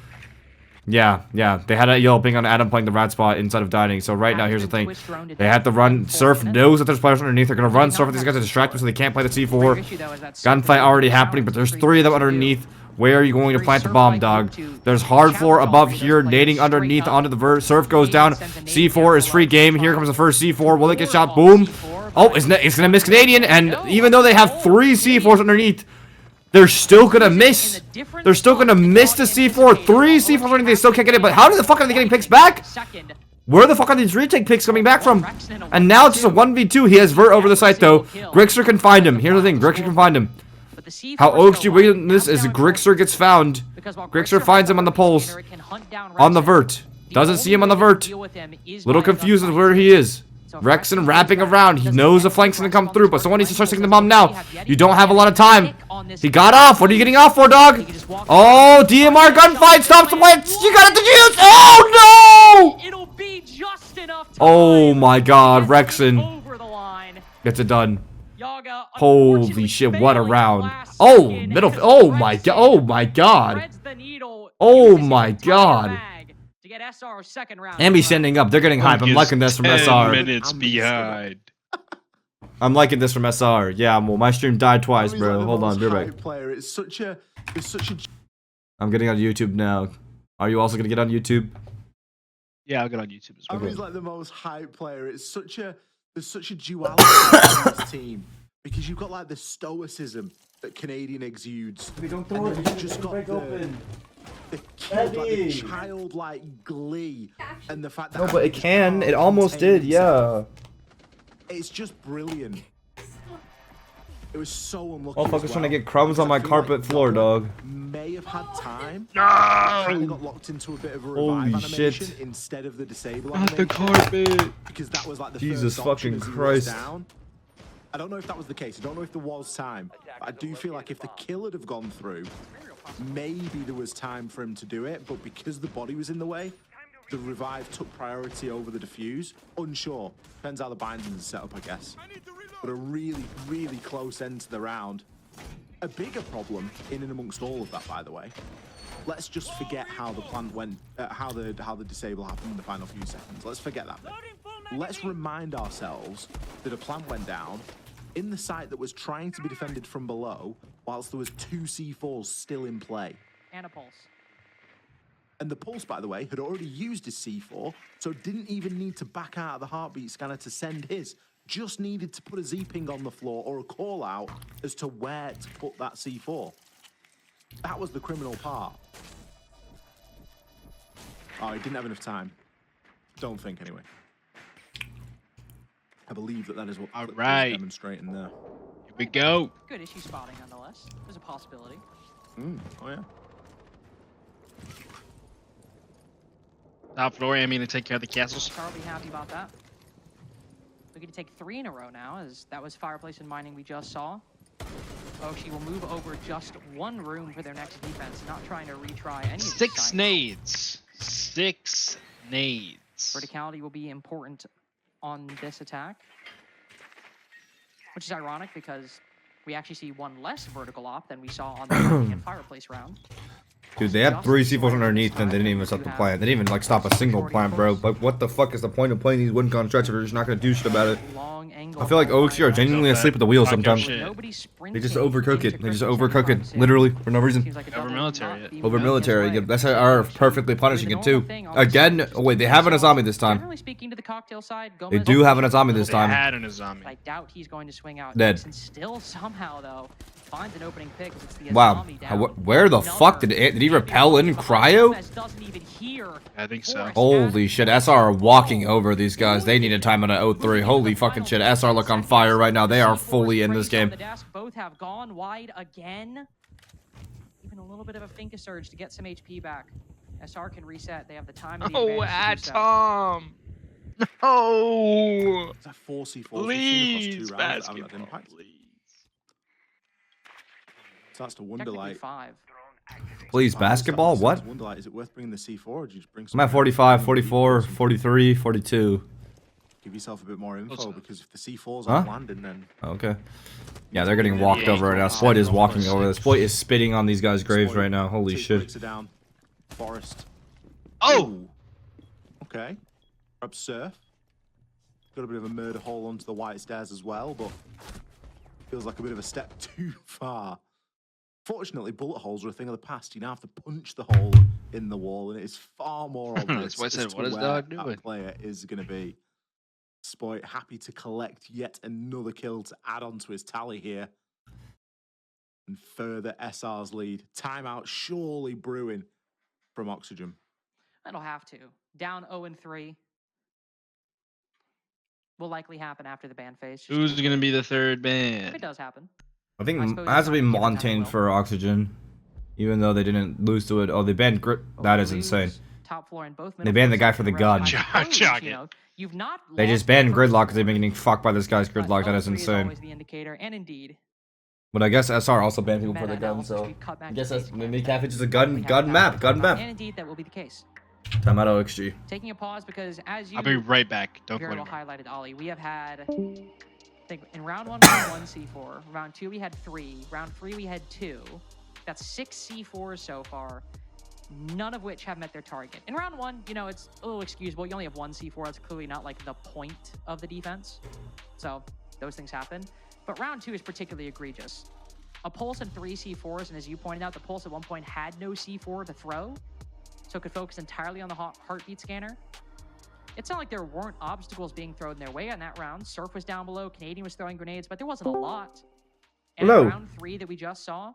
Yeah, they had a yellow ping on Adam playing the rat spot inside of dining. So right now, here's the thing. They have to run. Surf knows that there's players underneath. They're going to run Surf with these guys to distract them so they can't play the C4. Gunfight already happening, but there's 3 of them underneath. Where are you going to plant the bomb, dog? There's hard floor above here, nading underneath onto the vert. Surf goes down. C4 is free game. Here comes the first C4. Will it get shot? Boom. Oh, it's going to miss Canadian. And even though they have 3 C4s underneath, they're still gonna miss. They're still gonna miss the C4. 3 C4s, they still can't get it. But how the fuck are they getting picks back? Where the fuck are these retake picks coming back from? And now it's just a 1v2. He has vert over the site though. Grixer can find him. Here's the thing. Grixer can find him. How OXG win this is Grixer gets found. Grixer finds him on the pulse. On the vert. Doesn't see him on the vert. Little confused with where he is. Rexon wrapping around. He knows the flank's gonna come through, but someone needs to start taking the bomb now. You don't have a lot of time. He got off. What are you getting off for, dog? Oh, DMR gunfight stops the blitz. You got it to use. Oh no! Oh my God, Rexon gets it done. Holy shit! What a round. Oh, middle. Oh my God. Oh my God. Oh my God. And be standing up. They're getting hype. I'm liking this from SR. 10 minutes behind. I'm liking this from SR. Yeah, well, my stream died twice, bro. Hold on, be right back. I'm getting on YouTube now. Are you also gonna get on YouTube? Yeah, I'll get on YouTube as well. He's like the most hype player. It's there's such a duality in this team because you've got like the stoicism that Canadian exudes. And then you've just got the childlike glee and the fact that No, but it can. It almost did. Yeah. It's just brilliant. It was so unlucky. Oh, fuck! I was trying to get crumbs on my carpet floor, dog. May have had time. No! Kind of got locked into a bit of a revive animation shit. instead of the disable Not the animation. carpet. Because that was like the Jesus first option fucking as he Christ. was down. I don't know if that was the case. I don't know if there was time. But I do feel like if the kill had have gone through, maybe there was time for him to do it. But because the body was in the way, the revive took priority over the defuse. Unsure. Depends how the bindings are set up, I guess. But a really, really close end to the round. A bigger problem in and amongst all of that, by the way. Let's just forget how the plant went, how the disable happened in the final few seconds. Let's forget that bit. Let's remind ourselves that a plant went down in the site that was trying to be defended from below, whilst there was 2 C4s still in play. And a pulse. And the pulse, by the way, had already used his C4, so didn't even need to back out of the heartbeat scanner to send his. Just needed to put a Z-ping on the floor or a call out as to where to put that C4. That was the criminal part. Oh, he didn't have enough time. Don't think, anyway. I believe that is what All Flip right. is demonstrating there. Here we go. Good issue spotting, nonetheless. There's a possibility. Oh, yeah. Top floor, aiming to take care of the castles. Star will be happy about that. We get to take 3 in a row now, as that was fireplace and mining we just saw. OXG will move over just 1 room for their next defense, not trying to retry any of these 6 sites. nades. 6 nades. Verticality will be important on this attack. Which is ironic because we actually see 1 less vertical op than we saw on the mining and fireplace round. Dude, they had 3 C4s underneath and they didn't even stop the plant. They didn't even like stop a single plant, bro. Like, what the fuck is the point of playing these win contracts if you're just not gonna do shit about it? I feel like OXG are genuinely asleep at the wheel sometimes. They just overcook it. They just overcook it, literally, for no reason. Over military it. Over military. Yeah, that's how are perfectly punishing it too. Again, oh wait, they have an Azami this time. Generally speaking, to the cocktail side, They do have an Azami this They time. had an Azami. I doubt he's going to swing out. Dead. Nixon still somehow though finds an opening pick. It's the Wow. Azami down. Where the fuck did he repel in cryo? Doesn't even hear I think so. Holy shit, SR are walking over these guys. They need a time on an 0-3. Holy fucking shit. SR look on fire right now. They are fully in this game. Both have gone wide again. Even a little bit of a Finka surge to get some HP back. SR can reset. They have the time. And the Oh, advantage to do so. Atom! No! Is that 4 C4s? Please, That basketball, impact. please. Starts to wonder, Technically like... 5. Please, basketball? Starts What? to wonder, like, is it worth bringing the C4 or do you just bring I'm at 45, 44, 43, 42. Give yourself a bit more info, What's- because if the C4's Huh? aren't landing, then... Okay. Yeah, they're getting walked over right now. Spoit is walking over. Spoit is spitting on these guys' graves right now. Holy Six shit. breaks it down. Forest. Oh! Ooh. Okay. Grab Surf. Got a bit of a murder hole onto the white stairs as well, but feels like a bit of a step too far. Fortunately, bullet holes are a thing of the past. You now have to punch the hole in the wall, and it is far more obvious That's why I said, as to what is where dog that doing? player is going to be. Spoit happy to collect yet another kill to add on to his tally here. And further SR's lead. Timeout surely brewing from Oxygen. That'll have to. Down 0-3. Will likely happen after the ban phase. just Who's gonna be the third if band? it does happen. I think I it suppose has to be it's not given that Montaigne well. for Oxygen. Even though they didn't lose to it. Oh, they banned Grit. That is insane. Top floor in both They banned the guy for the gun. Chuck it. You've not They lost just banned the first Gridlock because they've one, been getting fucked by this guy's but Gridlock. That is 0-3 insane. always the indicator, and indeed, But I guess SR also banned people for the Meta gun, analysis, so we cut back I guess to that's basic maybe math. Catfish is a We gun have map. And indeed, that will be the case. Time out OXG. Taking a pause because as you I'll be right back. Don't go very well anywhere. highlighted, Ollie, we have had, I think in round 1 we had 1 C4, round 2 we had 3, round 3 we had 2. That's 6 C4s so far, none of which have met their target. In round 1, you know, it's a little excusable. You only have 1 C4. That's clearly not like the point of the defense. So those things happen. But round 2 is particularly egregious. A Pulse and 3 C4s, and as you pointed out, the Pulse at one point had no C4 to throw, so it could focus entirely on the heartbeat scanner. It's not like there weren't obstacles being thrown their way on that round. Surf was down below, Canadian was throwing grenades, but there wasn't a lot. And Hello. in round 3 that we just saw,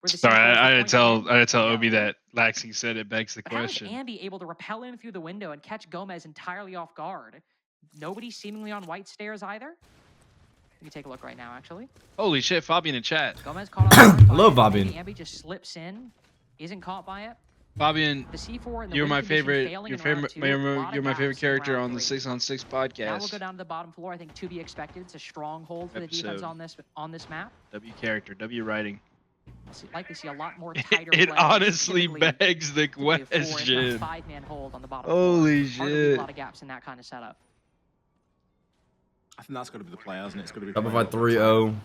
where the Sorry, C4s I were had to pointed tell in, Obi that Laxing said it begs the but how is question. Ambi able to repel in through the window and catch Gomez entirely off guard? Nobody seemingly on white stairs either? Let me take a look right now, actually. Holy shit, Fabian in chat. Gomez caught on guard by Hello, it. Fabian. Ambi just slips in, isn't caught by it. Fabian, The C4 and the you're wind my condition favorite. failing Your in round favorite. 2, a lot of You're my favorite gaps in character round on the 3. 6-on-6 Now we'll go podcast. down to the bottom floor. I think to be expected. It's a stronghold for the defense Episode. on this map. W character. W writing. Likely see a lot more tighter It play. honestly Typically- begs the typically a 4, if not question. 5-man hold on the bottom Holy floor. Hard to leave shit. a lot of gaps in that kind of setup. I think that's got to be the play, hasn't it? It's got to be. Double fight 3-0.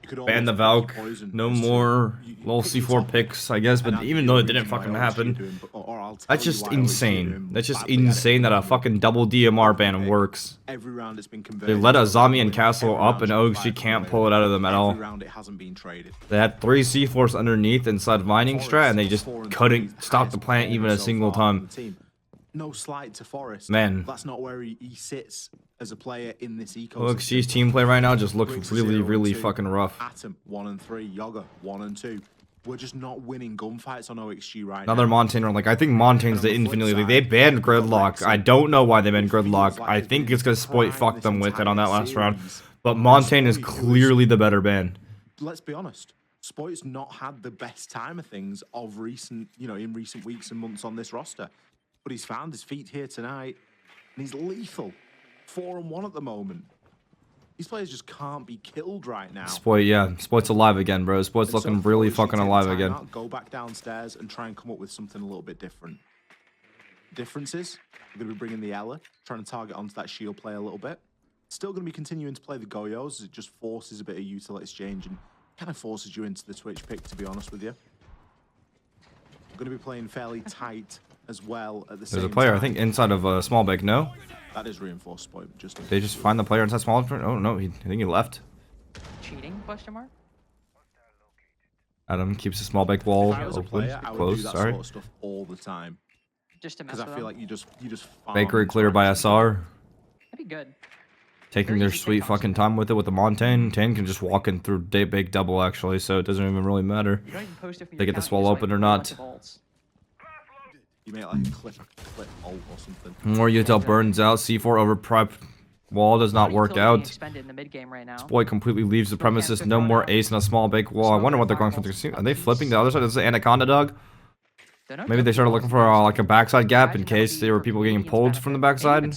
You could Ban the almost Valk. pick your poison No as to- more you little pick your C4 top picks, I guess, and but that'd even be though the it didn't reason why fucking OXG are happen, doing, or I'll tell that's you just why OXG are insane. doing That's just badly at it. insane that a fucking double DMR ban works. Every round it's been They converted. let a Every Zami and round Castle up and it's OXG been can't fired pull it out of them at all. Every round it hasn't been traded. They had 3 C4s underneath inside mining strat and they just 4 and 3 couldn't stop the highest plant even a performance so single far on time. the team. No slight to Forest. Man. That's not where he sits as a player in this ecosystem. OXG's team play right now just looks Bricks really, 0 and really 2. fucking rough. Atom 1 and 3. Yoga 1 and 2. we're just not winning gunfights on OXG right Another now. Montaigne, like, I think Montaigne's the Infinity League. They banned Gridlock. I don't know why they banned Gridlock. I think it's because Spoit fucked them with it on that last round. But Montaigne is clearly the better ban. Let's be honest. Spoit's not had the best time of things of recent, in recent weeks and months on this roster. But he's found his feet here tonight, and he's lethal. 4-1 at the moment. These players just can't be killed right now. Spoit, yeah. Spoit's alive again, bro. Spoit's looking really fucking alive again. Go back downstairs and try and come up with something a little bit different. Differences, we're going to be bringing the Ella, trying to target onto that shield play a little bit. Still going to be continuing to play the Goyos. It just forces a bit of utility exchange and kind of forces you into the Twitch pick, to be honest with you. We're going to be playing fairly tight as well at the same time. There's a player, I think, inside of Small Bake, no? That is reinforced Spoit. They just find the player inside Small Bake? Oh, no, I think he left. Cheating? Question mark. Adam keeps the Small Bake wall open, closed, sorry. Sort of stuff all the time. Just to mess Because I feel like you just Bakery clear by SR. That'd be good. Taking their sweet fucking time with it with the Montaigne. Tane can just walk in through big double, actually, so it doesn't even really matter. You don't even post it for They your get this account, wall you just, open or put not. a bunch of ults. You make like a clip ult or something. More util burns out. C4 over prep. Wall does not work out. Expended in the mid game right now. Spoit completely leaves the premises. No more ace and a small bake wall. I wonder what they're going for. Are they flipping the other side? Is the Anaconda dog? Maybe they started looking for like a backside gap in case there were people getting pulled from the backside.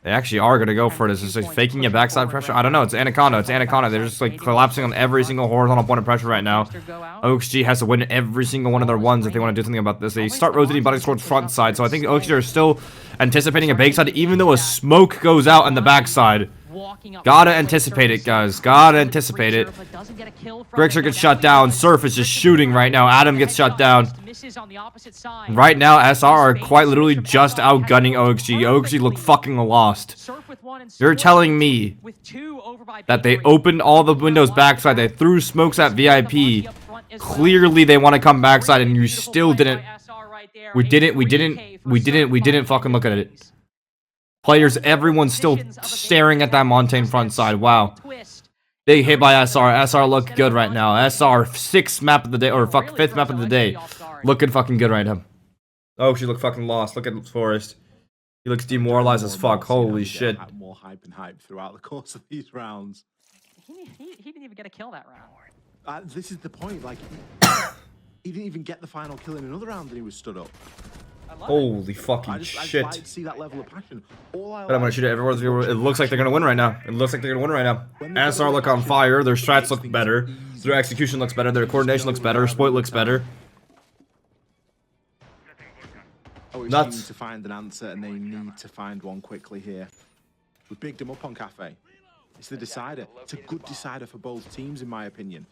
They actually are going to go for it. Is this like faking a backside pressure? I don't know. It's Anaconda. It's Anaconda. They're just like collapsing on every single horizontal point of pressure right now. OXG has to win every single one of their ones if they want to do something about this. They start rotating bodies towards front side. So I think OXG are still anticipating a backside even though a smoke goes out on the backside. Gotta anticipate it, guys. Gotta anticipate it. Grixer gets shut down. Surf is just shooting right now. Adam gets shut down. Right now, SR are quite literally just outgunning OXG. OXG look fucking lost. You're telling me that they opened all the windows backside. They threw smokes at VIP. Clearly, they want to come backside, and you still didn't. We didn't fucking look at it. Players, everyone's still staring at that Montaigne front side. Wow. Big hit by SR. SR look good right now. SR 6th map of the day, or 5th map of the day. Looking fucking good right now. Oh, she looked fucking lost. Look at Forrest. He looks demoralized as fuck. Holy shit. More hype and hype throughout the course of these rounds. He didn't even get a kill that round. This is the point. Like, he didn't even get the final kill in another round, and he was stood up. Holy fucking shit. I see that level of passion. But I'm gonna shoot it everywhere. It looks like they're gonna win right now. It looks like they're gonna win right now. SR look on fire. Their strats look better. Their execution looks better. Their coordination looks better. Spoit looks better. Nuts. Need to find an answer, and they need to find one quickly here. We bigged him up on Cafe. It's the decider. It's a good decider for both teams, in my opinion.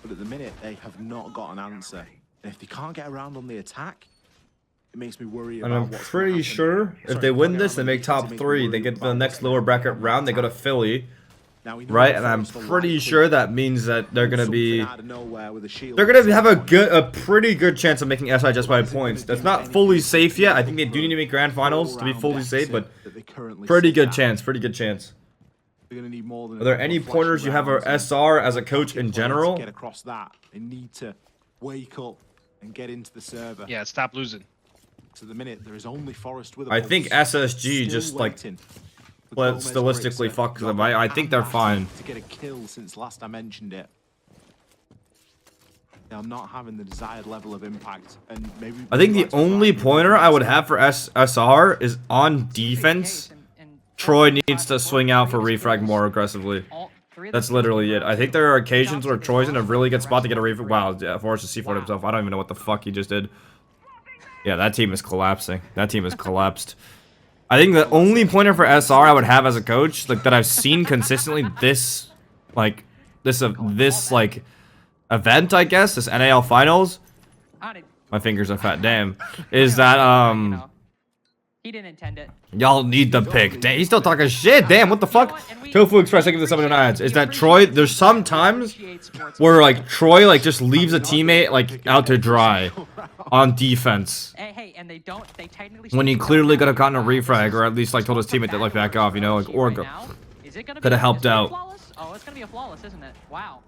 But at the minute, they have not got an answer. And if they can't get around on the attack, it makes me worry about. And I'm pretty sure if they win this, they make top 3. They get to the next lower bracket round. They go to Philly, right? And I'm pretty sure that means that they're gonna be. They're gonna have a pretty good chance of making SI just by points. That's not fully safe yet. I think they do need to make grand finals to be fully safe, but pretty good chance. Pretty good chance. Are there any pointers you have for SR as a coach in general? Get across that. They need to wake up and get into the server. Yeah, stop losing. To the minute, there is only Forest with. I think SSG just like stylistically fucks them. I think they're fine. To get a kill since last I mentioned it. They're not having the desired level of impact, and maybe. I think the only pointer I would have for SR is on defense. Troy needs to swing out for refrag more aggressively. That's literally it. I think there are occasions where Troy's in a really good spot to get a refrag. Wow, yeah, Forrest is C4'd himself. I don't even know what the fuck he just did. Yeah, that team is collapsing. That team is collapsed. I think the only pointer for SR I would have as a coach, like that I've seen consistently this event, I guess, this NAL finals. My fingers are fat, damn. Is that he didn't intend it. Y'all need the pick. Damn, he's still talking shit. Damn, what the fuck? Tofu Express, I give this 7 Is that Troy? There's some times where like Troy like just leaves a teammate like out to dry on defense. Hey, and they technically when he clearly could have gotten a refrag or at least like told his teammate to like back off, you know, like or could have helped out. Oh, it's gonna be a flawless, isn't it? Wow.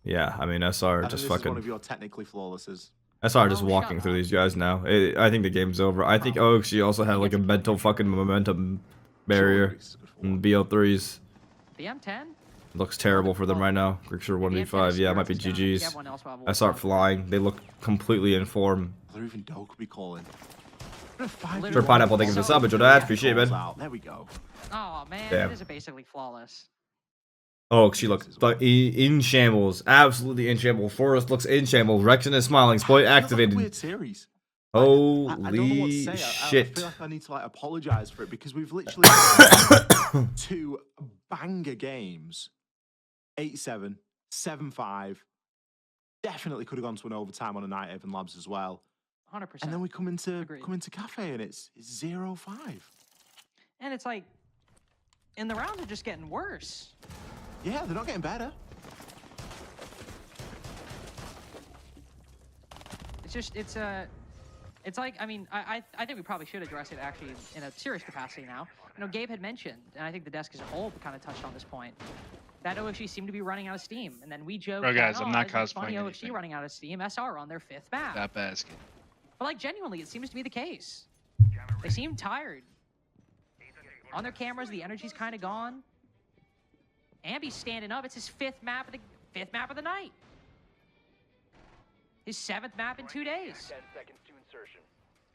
Yeah, I mean, SR just one of fucking... your technically flawlesses. SR just walking through these guys now. I think the game's over. I think OXG also had like a mental fucking momentum barrier. And BO3s. The M10? Looks terrible for them right now. Greeksure 1v5. Yeah, it might be GG's. SR flying. They look completely in form. They're even Dokubi calling. For Pineapple, thank you for the sub, Joe. Appreciate it, man. There we go. Oh man, Damn. it is basically flawless. Oh, she looks in shambles. Absolutely in shambles. Forrest looks in shambles. Rexon is smiling. Spoit activated. Weird series. Holy I don't know what to say. shit. I feel like I need to like apologize for it because we've literally 2 banger games. 8-7, 7-5. Definitely could have gone to an overtime on a night Haven Labs as well. 100%. And then we come into cafe and it's 0-5. And it's like, and the rounds are just getting worse. Yeah, they're not getting better. It's just, it's like, I mean, I think we probably should address it actually in a serious capacity now. You know, Gabe had mentioned, and I think the desk as a whole kind of touched on this point, that OXG seemed to be running out of steam. And then we joked, Bro, guys, that, I'm not it's funny cosplaying OXG anything. running out of steam, SR on their 5th map. Stop asking. But like, genuinely, it seems to be the case. They seem tired. On their cameras, the energy's kind of gone. Ambi's standing up. It's his 5th map of the night. His 7th map in 2 days.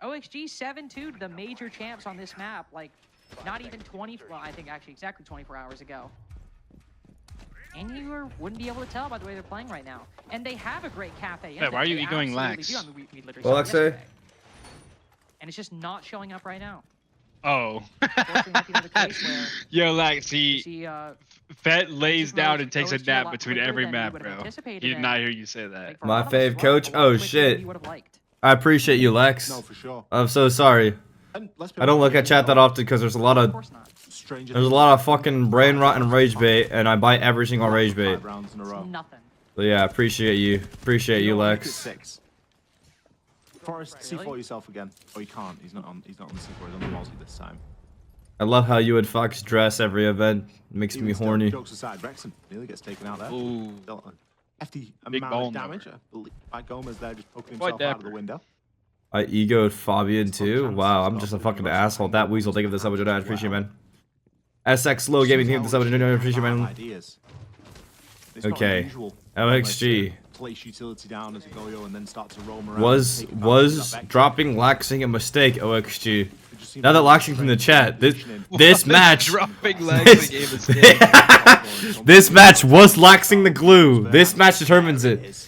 OXG 7-2 the major champs on this map, like not even 20, well, I think actually exactly 24 hours ago. And you wouldn't be able to tell by the way they're playing right now. And they have a great cafe. Wait, why are you egoing Lax? I mean, we literally Well, saw it Alexei? yesterday. And it's just not showing up right now. Oh. Unfortunately, might be another case where Yo, Lax, see, Fett lays just down knows and takes a OXG a nap lot between quicker every than we map, would have bro. anticipated, He did and, not hear you say like, that. for a My lot of us as fave well, coach? a lot Oh, quicker than shit. we would have liked. I appreciate you, Lex. No, for sure. I'm so sorry. And let's be I don't honest, look at chat that often because there's a lot Of of course not. there's a lot of fucking brain rot and rage bait, and I buy every single rage bait. 5 rounds in a row. It's nothing. So yeah, appreciate you. Appreciate you, Lex. 6. Forrest, Really? C4 yourself again. Oh, he can't. He's not on the C4. He's on the Mozzie this time. I love how you and Fox dress every event. Makes Even me still, horny. Jokes aside, Rexon nearly gets taken out there. Ooh. Still a hefty Big amount ball of damage. number. I believe by Gomez there, just poking Quite himself out of the dapper. window. I egoed Fabian too. Wow, I'm just a fucking asshole. That weasel. Thank you for the sub, I appreciate it, man. SX Slow Gaming, thank you for the sub, I appreciate it, man. Ideas. It's not Okay. unusual OXG to place utility down as a Goyo and then start to roam around. was and take advantage of that vector. dropping Laxing a mistake. OXG. It just seemed Now that like Laxing from the chat, this What? match, Dropping legs game is this match was Laxing the glue. This match determines it.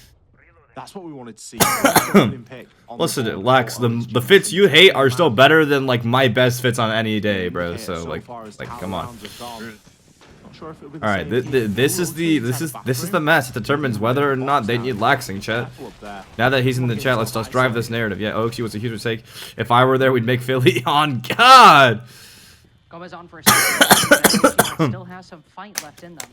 That's what we wanted to see. Listen, Lax, the fits you hate are still better than like my best fits on any day, bro. So like come on. All right, this is the match that determines whether or not they need Laxing, chat. Now that he's in the chat, let's drive this narrative. Yeah, OXG was a huge mistake. If I were there, we'd make Philly on God. Gomez on for a second. Still has some fight left in them.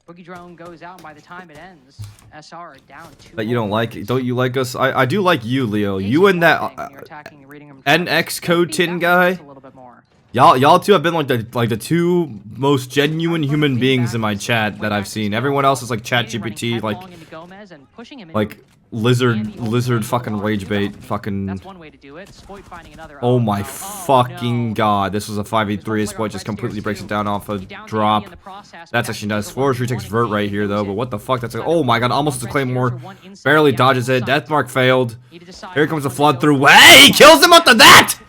Boogie Drone goes out, and by the time it ends, SR are down 2. That you don't like? Don't you like us? I do like you, Leo. You and that NX Code Tin guy. Y'all two have been like the 2 most genuine human beings in my chat that I've seen. Everyone else is like ChatGPT, like lizard fucking rage bait, fucking. Oh my fucking god! This was a 5v3. Spoit just completely breaks it down off a drop. That's actually nice. Forestry takes vert right here though, but what the fuck? That's like, oh my god! Almost a claymore, barely dodges it. Deathmark failed. Here comes a flood through. Hey, he kills him after that.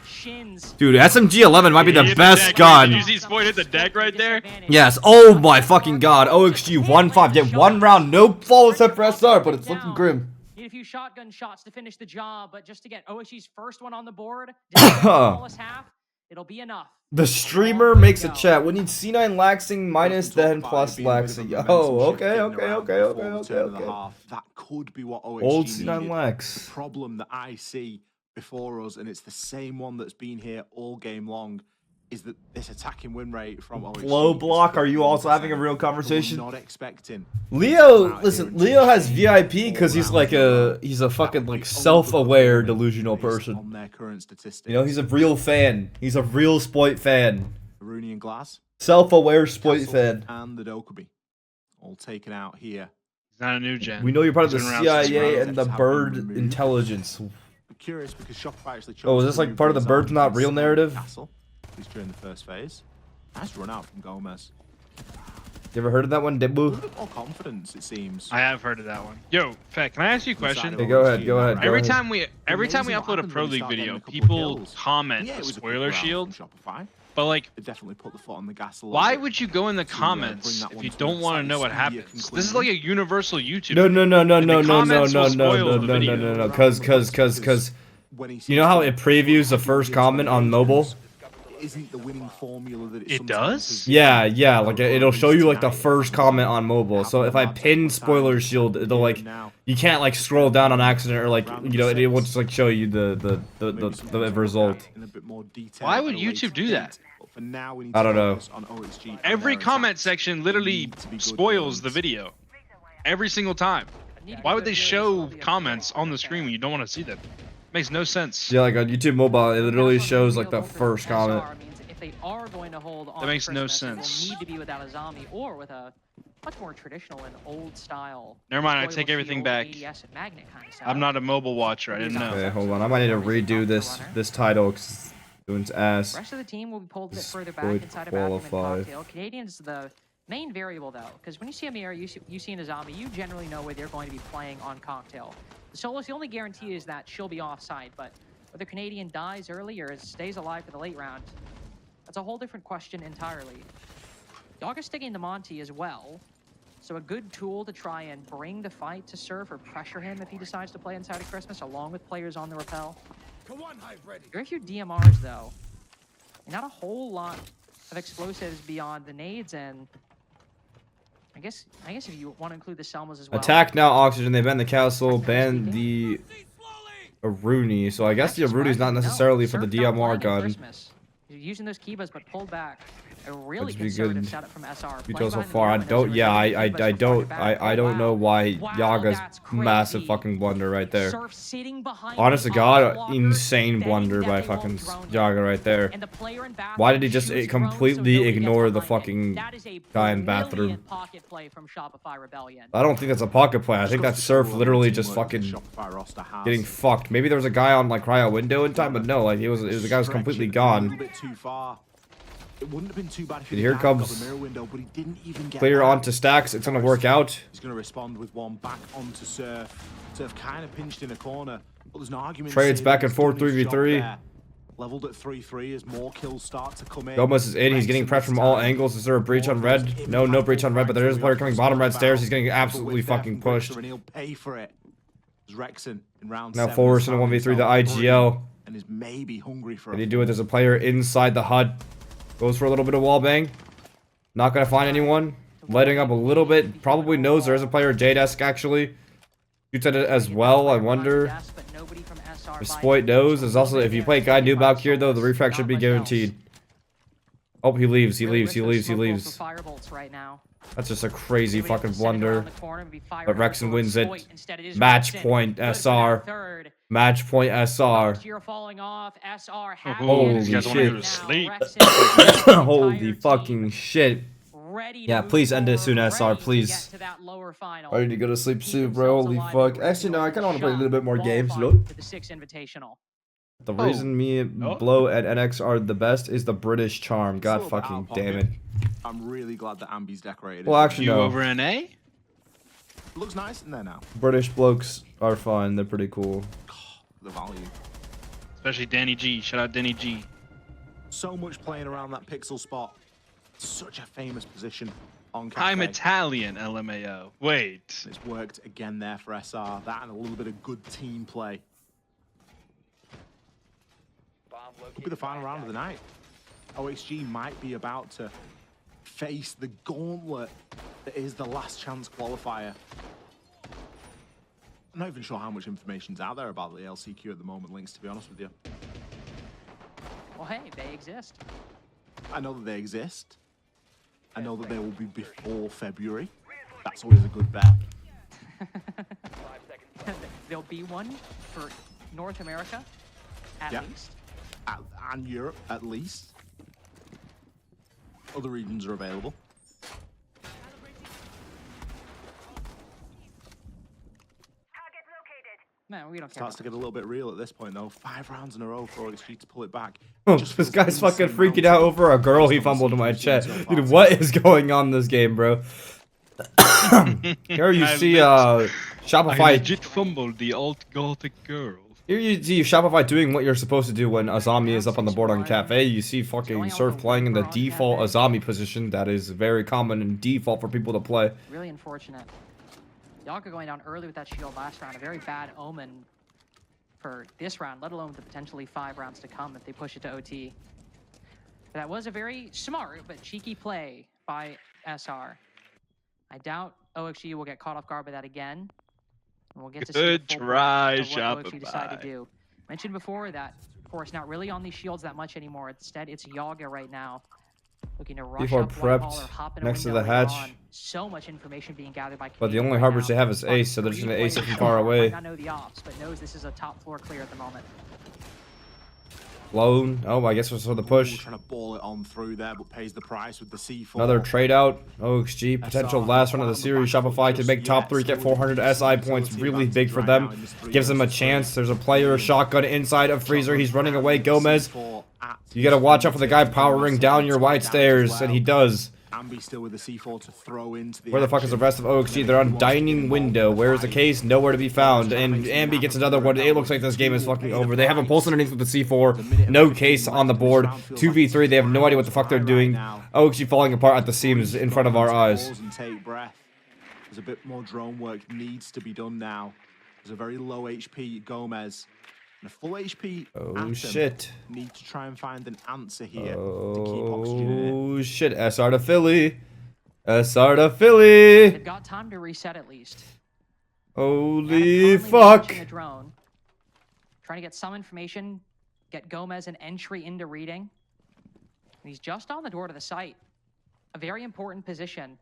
Dude, SMG-11 might be the best gun. Did you see Spoit hit the deck right there? Yes. Oh my fucking god. OXG 1-5. Get 1 round. No flawless hit for SR, but it's looking grim. Need a few shotgun shots to finish the job, but just to get OXG's first one on the board, just flawless half, it'll be enough. The streamer makes a chat. We need C9 Laxing minus then plus Laxing. Oh, okay. That could be what OXG Old needed. C9 Lax. The problem that I see before us, and it's the same one that's been here all game long, is that this attacking win rate from OXG. Low block, are you also having a real conversation? Not expecting. Leo, listen, Leo has VIP because he's a fucking like self-aware delusional person. On their current statistics. You know, he's a real fan. He's a real Spoit fan. Rooney and Glass. Self-aware Spoit fan. And the Dokubi. all taken out here. He's not a new gen. We know you're part of He's the been around since CIA Rogue. and the bird intelligence. Curious because Shopify actually chose Oh, is this to like remove part of the his Birds arm Not and Real Storm narrative? Castle, at least during the first phase. Nice run out from Gomez. You ever heard of that one, A Debu? little bit more confidence, it seems. I have heard of that one. Yo, Fett, can I ask you a question? Hey, go ahead, go ahead, go Every ahead. time we Amazing what upload a happened Pro when he League started getting video, a couple people kills. comment Yeah, it the was a spoiler quick round shield, from Shopify. but like, It definitely put the foot on the gas a little why bit. would you go in the bring comments that if one you to don't a want to know what slightly happens? speedier This is like a universal YouTube. No, no, no, no, And the no, no, no, comments no, will no, spoil no, the no, no, video. no, no, cause When he you know how sees it previews the first comment on mobile? it isn't the winning formula that It sometimes does? is. Yeah, like it'll show you like the first comment on mobile. So if I pin spoiler shield, it'll like you can't like scroll down on accident or like it won't just like show you the result. In a bit more detail Why at would a YouTube later do that? date. But for now, we need I to don't know. focus on OXG and Every their comment attacks. section They literally need to be good spoils the games. video. Every single time. Why would they show comments on the screen when you don't want to see them? Makes no sense. Yeah, like on YouTube mobile, it literally shows like the first comment. If they are going to hold on That makes no Christmas, it sense. will need to be without a zombie or with a much more traditional and old style. Never mind, I spoil take everything shield, back. ADS and magnet kind of I'm not a mobile watcher. I didn't know. Okay, hold on. I might need to redo this title because it's doing its ass. The rest of the team will be pulled a bit further back Spoit inside of bathroom and qualified. cocktail. Canadians the main variable though, because when you see a mirror, you see in a zombie, you generally know where they're going to be playing on cocktail. The solo's the only guarantee is that she'll be offside, but whether Canadian dies early or stays alive for the late round, that's a whole different question entirely. Dog is sticking to Monty as well, so a good tool to try and bring the fight to Surf or pressure him if he decides to play inside of Christmas, along with players on the rappel. Very few DMRs though, and not a whole lot of explosives beyond the nades, and I guess if you want to include the Selmas as well. Attack now, Oxygen. They ban the castle, ban the Aruni. So I guess the Aruni is not necessarily for the DMR gun. You're using those Kibas, but pulled back. A really That'd be conservative good. setup from SR. Details so far. I don't know why Yaga's massive fucking blunder right there. Honest to God, insane blunder by fucking Yaga right there. Why did he just completely ignore the fucking guy in bathroom? I don't think that's a pocket play. I think that's Surf literally just fucking getting fucked. Maybe there was a guy on like cryo window in time, but no, like it was the guy was completely gone. It wouldn't have been too bad if Here he comes the mirror window, but he didn't even get clear that. onto Stacks. It's gonna work out. He's gonna respond with one back onto Surf. Surf kind of pinched in a corner, but there's no argument. Trades saying back he's and forth, done his job 3v3. there. Leveled at 3-3 as more kills start to come in. Gomez is in. He's getting pressed from all angles. Is there a breach on red? No breach on red, but there is a player coming bottom red stairs. He's getting absolutely fucking pushed. And he'll pay for it. Rexon in round Now 7 Forrest in a 1v3 the IGL. and is maybe hungry for What do you do it? There's a player inside the HUD. Goes for a little bit of wall bang. Not gonna find anyone. Lighting up a little bit. Probably knows there is a player. J-Desk actually. Shoots at it as well. I wonder. If Spoit knows. There's also, if you play Guy Noob out here though, the refract should be guaranteed. Oh, he leaves. He leaves. That's just a crazy fucking blunder. But Rexon wins it. Match point SR. Match point SR. Holy shit. Holy fucking shit. Yeah, please end it soon, SR, please. I need to go to sleep soon, bro. Holy fuck. Actually, no, I kind of want to play a little bit more games, look. The reason me, Blow, and NX are the best is the British charm. God fucking damn it. I'm really glad that Ambi's decorated. Well, actually, You no. over NA? Looks nice in there now. British blokes are fun. They're pretty cool. The value. Especially Danny G. Shout out Danny G. So much playing around that pixel spot. Such a famous position on Cafe. I'm Italian, LMAO. Wait. It's worked again there for SR. That and a little bit of good team play. Could be the final round of the night. OXG might be about to face the gauntlet that is the last chance qualifier. I'm not even sure how much information's out there about the LCQ at the moment, Links, to be honest with you. Well, hey, they exist. I know that they exist. I know that they will be before February. That's always a good bet. There'll be one for North America, at least. And Europe, at least. Other regions are available. No, we don't care. Starts to get a little bit real at this point, though. 5 rounds in a row for OXG to pull it back. Oh, this guy's fucking freaking out over a girl he fumbled in my chat. Dude, what is going on in this game, bro? Here you see Shopify. I legit fumbled the alt gothic girl. Here you see Shopify doing what you're supposed to do when Azami is up on the board on Cafe. You see fucking Surf playing in the default Azami position. That is very common and default for people to play. Really unfortunate. Yaga going down early with that shield last round. A very bad omen for this round, let alone the potentially 5 rounds to come if they push it to OT. That was a very smart but cheeky play by SR. I doubt OXG will get caught off guard by that again. And we'll get to see Good the full try, breadth of what OXG decide to Shopify. do. Mentioned before that Force not really on these shields that much anymore. Instead, it's Yaga right now. Looking to rush Before up white prepped ball or hop in a next to window the later hatch. on. So much information being gathered by But the Canadian only right harbors now. they have is Ace, so they're just gonna ace it from far away. Might not know the ops, but knows this is a top floor clear at the moment. Blown. Oh, I guess it's for the push. Trying to ball it on through there, but pays the price with the C4. Another trade out. OXG, potential last run of the series. Shopify can make top 3, get 400 SI points. Really big for them. Gives them a chance. There's a player, shotgun inside of Freezer. He's running away. Gomez. You gotta watch out for the guy powering down your white stairs, and he does. Ambi still with the C4 to throw into the Where the fuck is the rest of OXG? They're on dining window. Where is the case? Nowhere to be found. And Ambi gets another one. It looks like this game is fucking over. They have a pulse underneath with the C4. No case on the board. 2v3. They have no idea what the fuck they're doing. OXG falling apart at the seams in front of our eyes. Take breath. There's a bit more drone work needs to be done now. There's a very low HP Gomez. And a full HP Atom shit. need to try and find an answer here to keep oxygen in it. Oh shit, SR to Philly. SR to Philly. They've got time to reset at least. Holy Adam currently fuck. watching the drone, trying to get some information, get Gomez an entry into reading. And he's just on the door to the site. A very important position.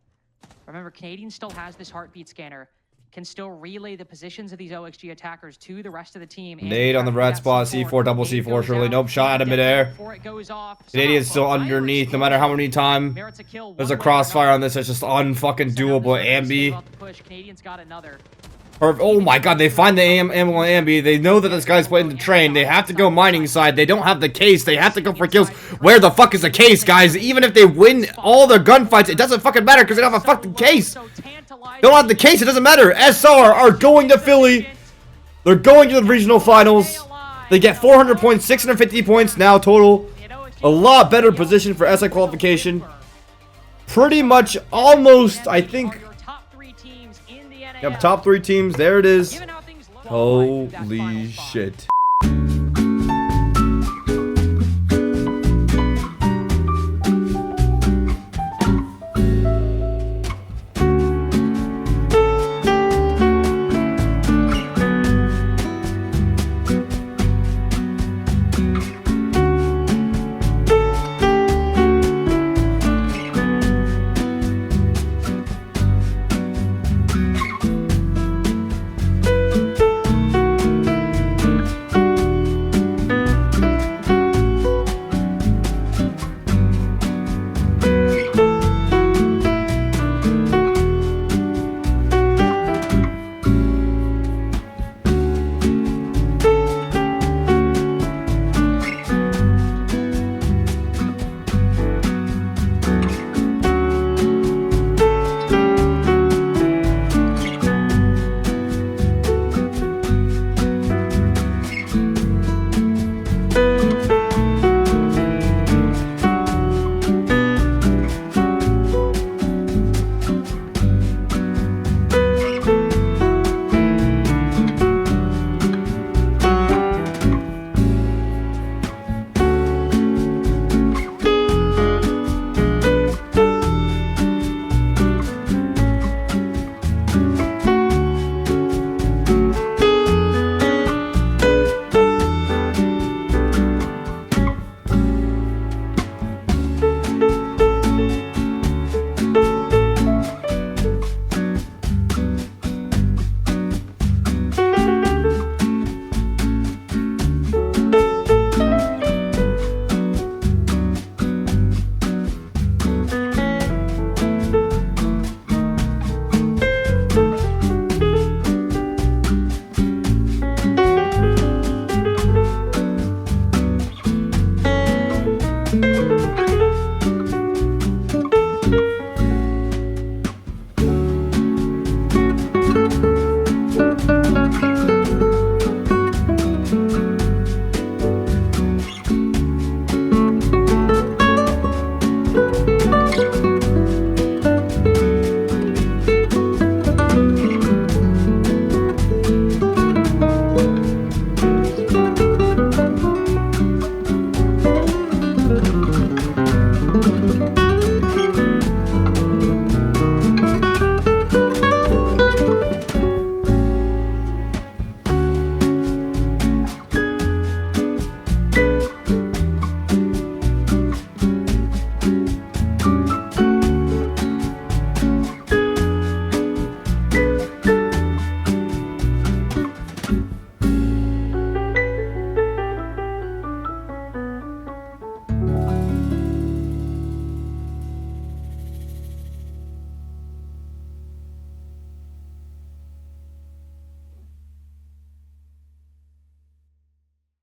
Remember, Canadian still has this heartbeat scanner. Can still relay the positions of these OXG attackers to the rest of the team. Nade on the red spot, C4, double C4, surely. Nope, shot out of midair. Canadian's still underneath, no matter how many times. There's a crossfire on this, it's just unfucking doable. Ambi. Oh my god, they find the ammo on Ambi. They know that this guy's playing the train. They have to go mining side. They don't have the case. They have to go for kills. Where the fuck is the case, guys? Even if they win all their gunfights, it doesn't fucking matter because they don't have a fucking case. They don't have the case, it doesn't matter. SR are going to Philly. They're going to the regional finals. They get 400 points, 650 points now total. A lot better position for SI qualification. Pretty much almost, I think. Yep, top 3 teams. There it is. Holy shit.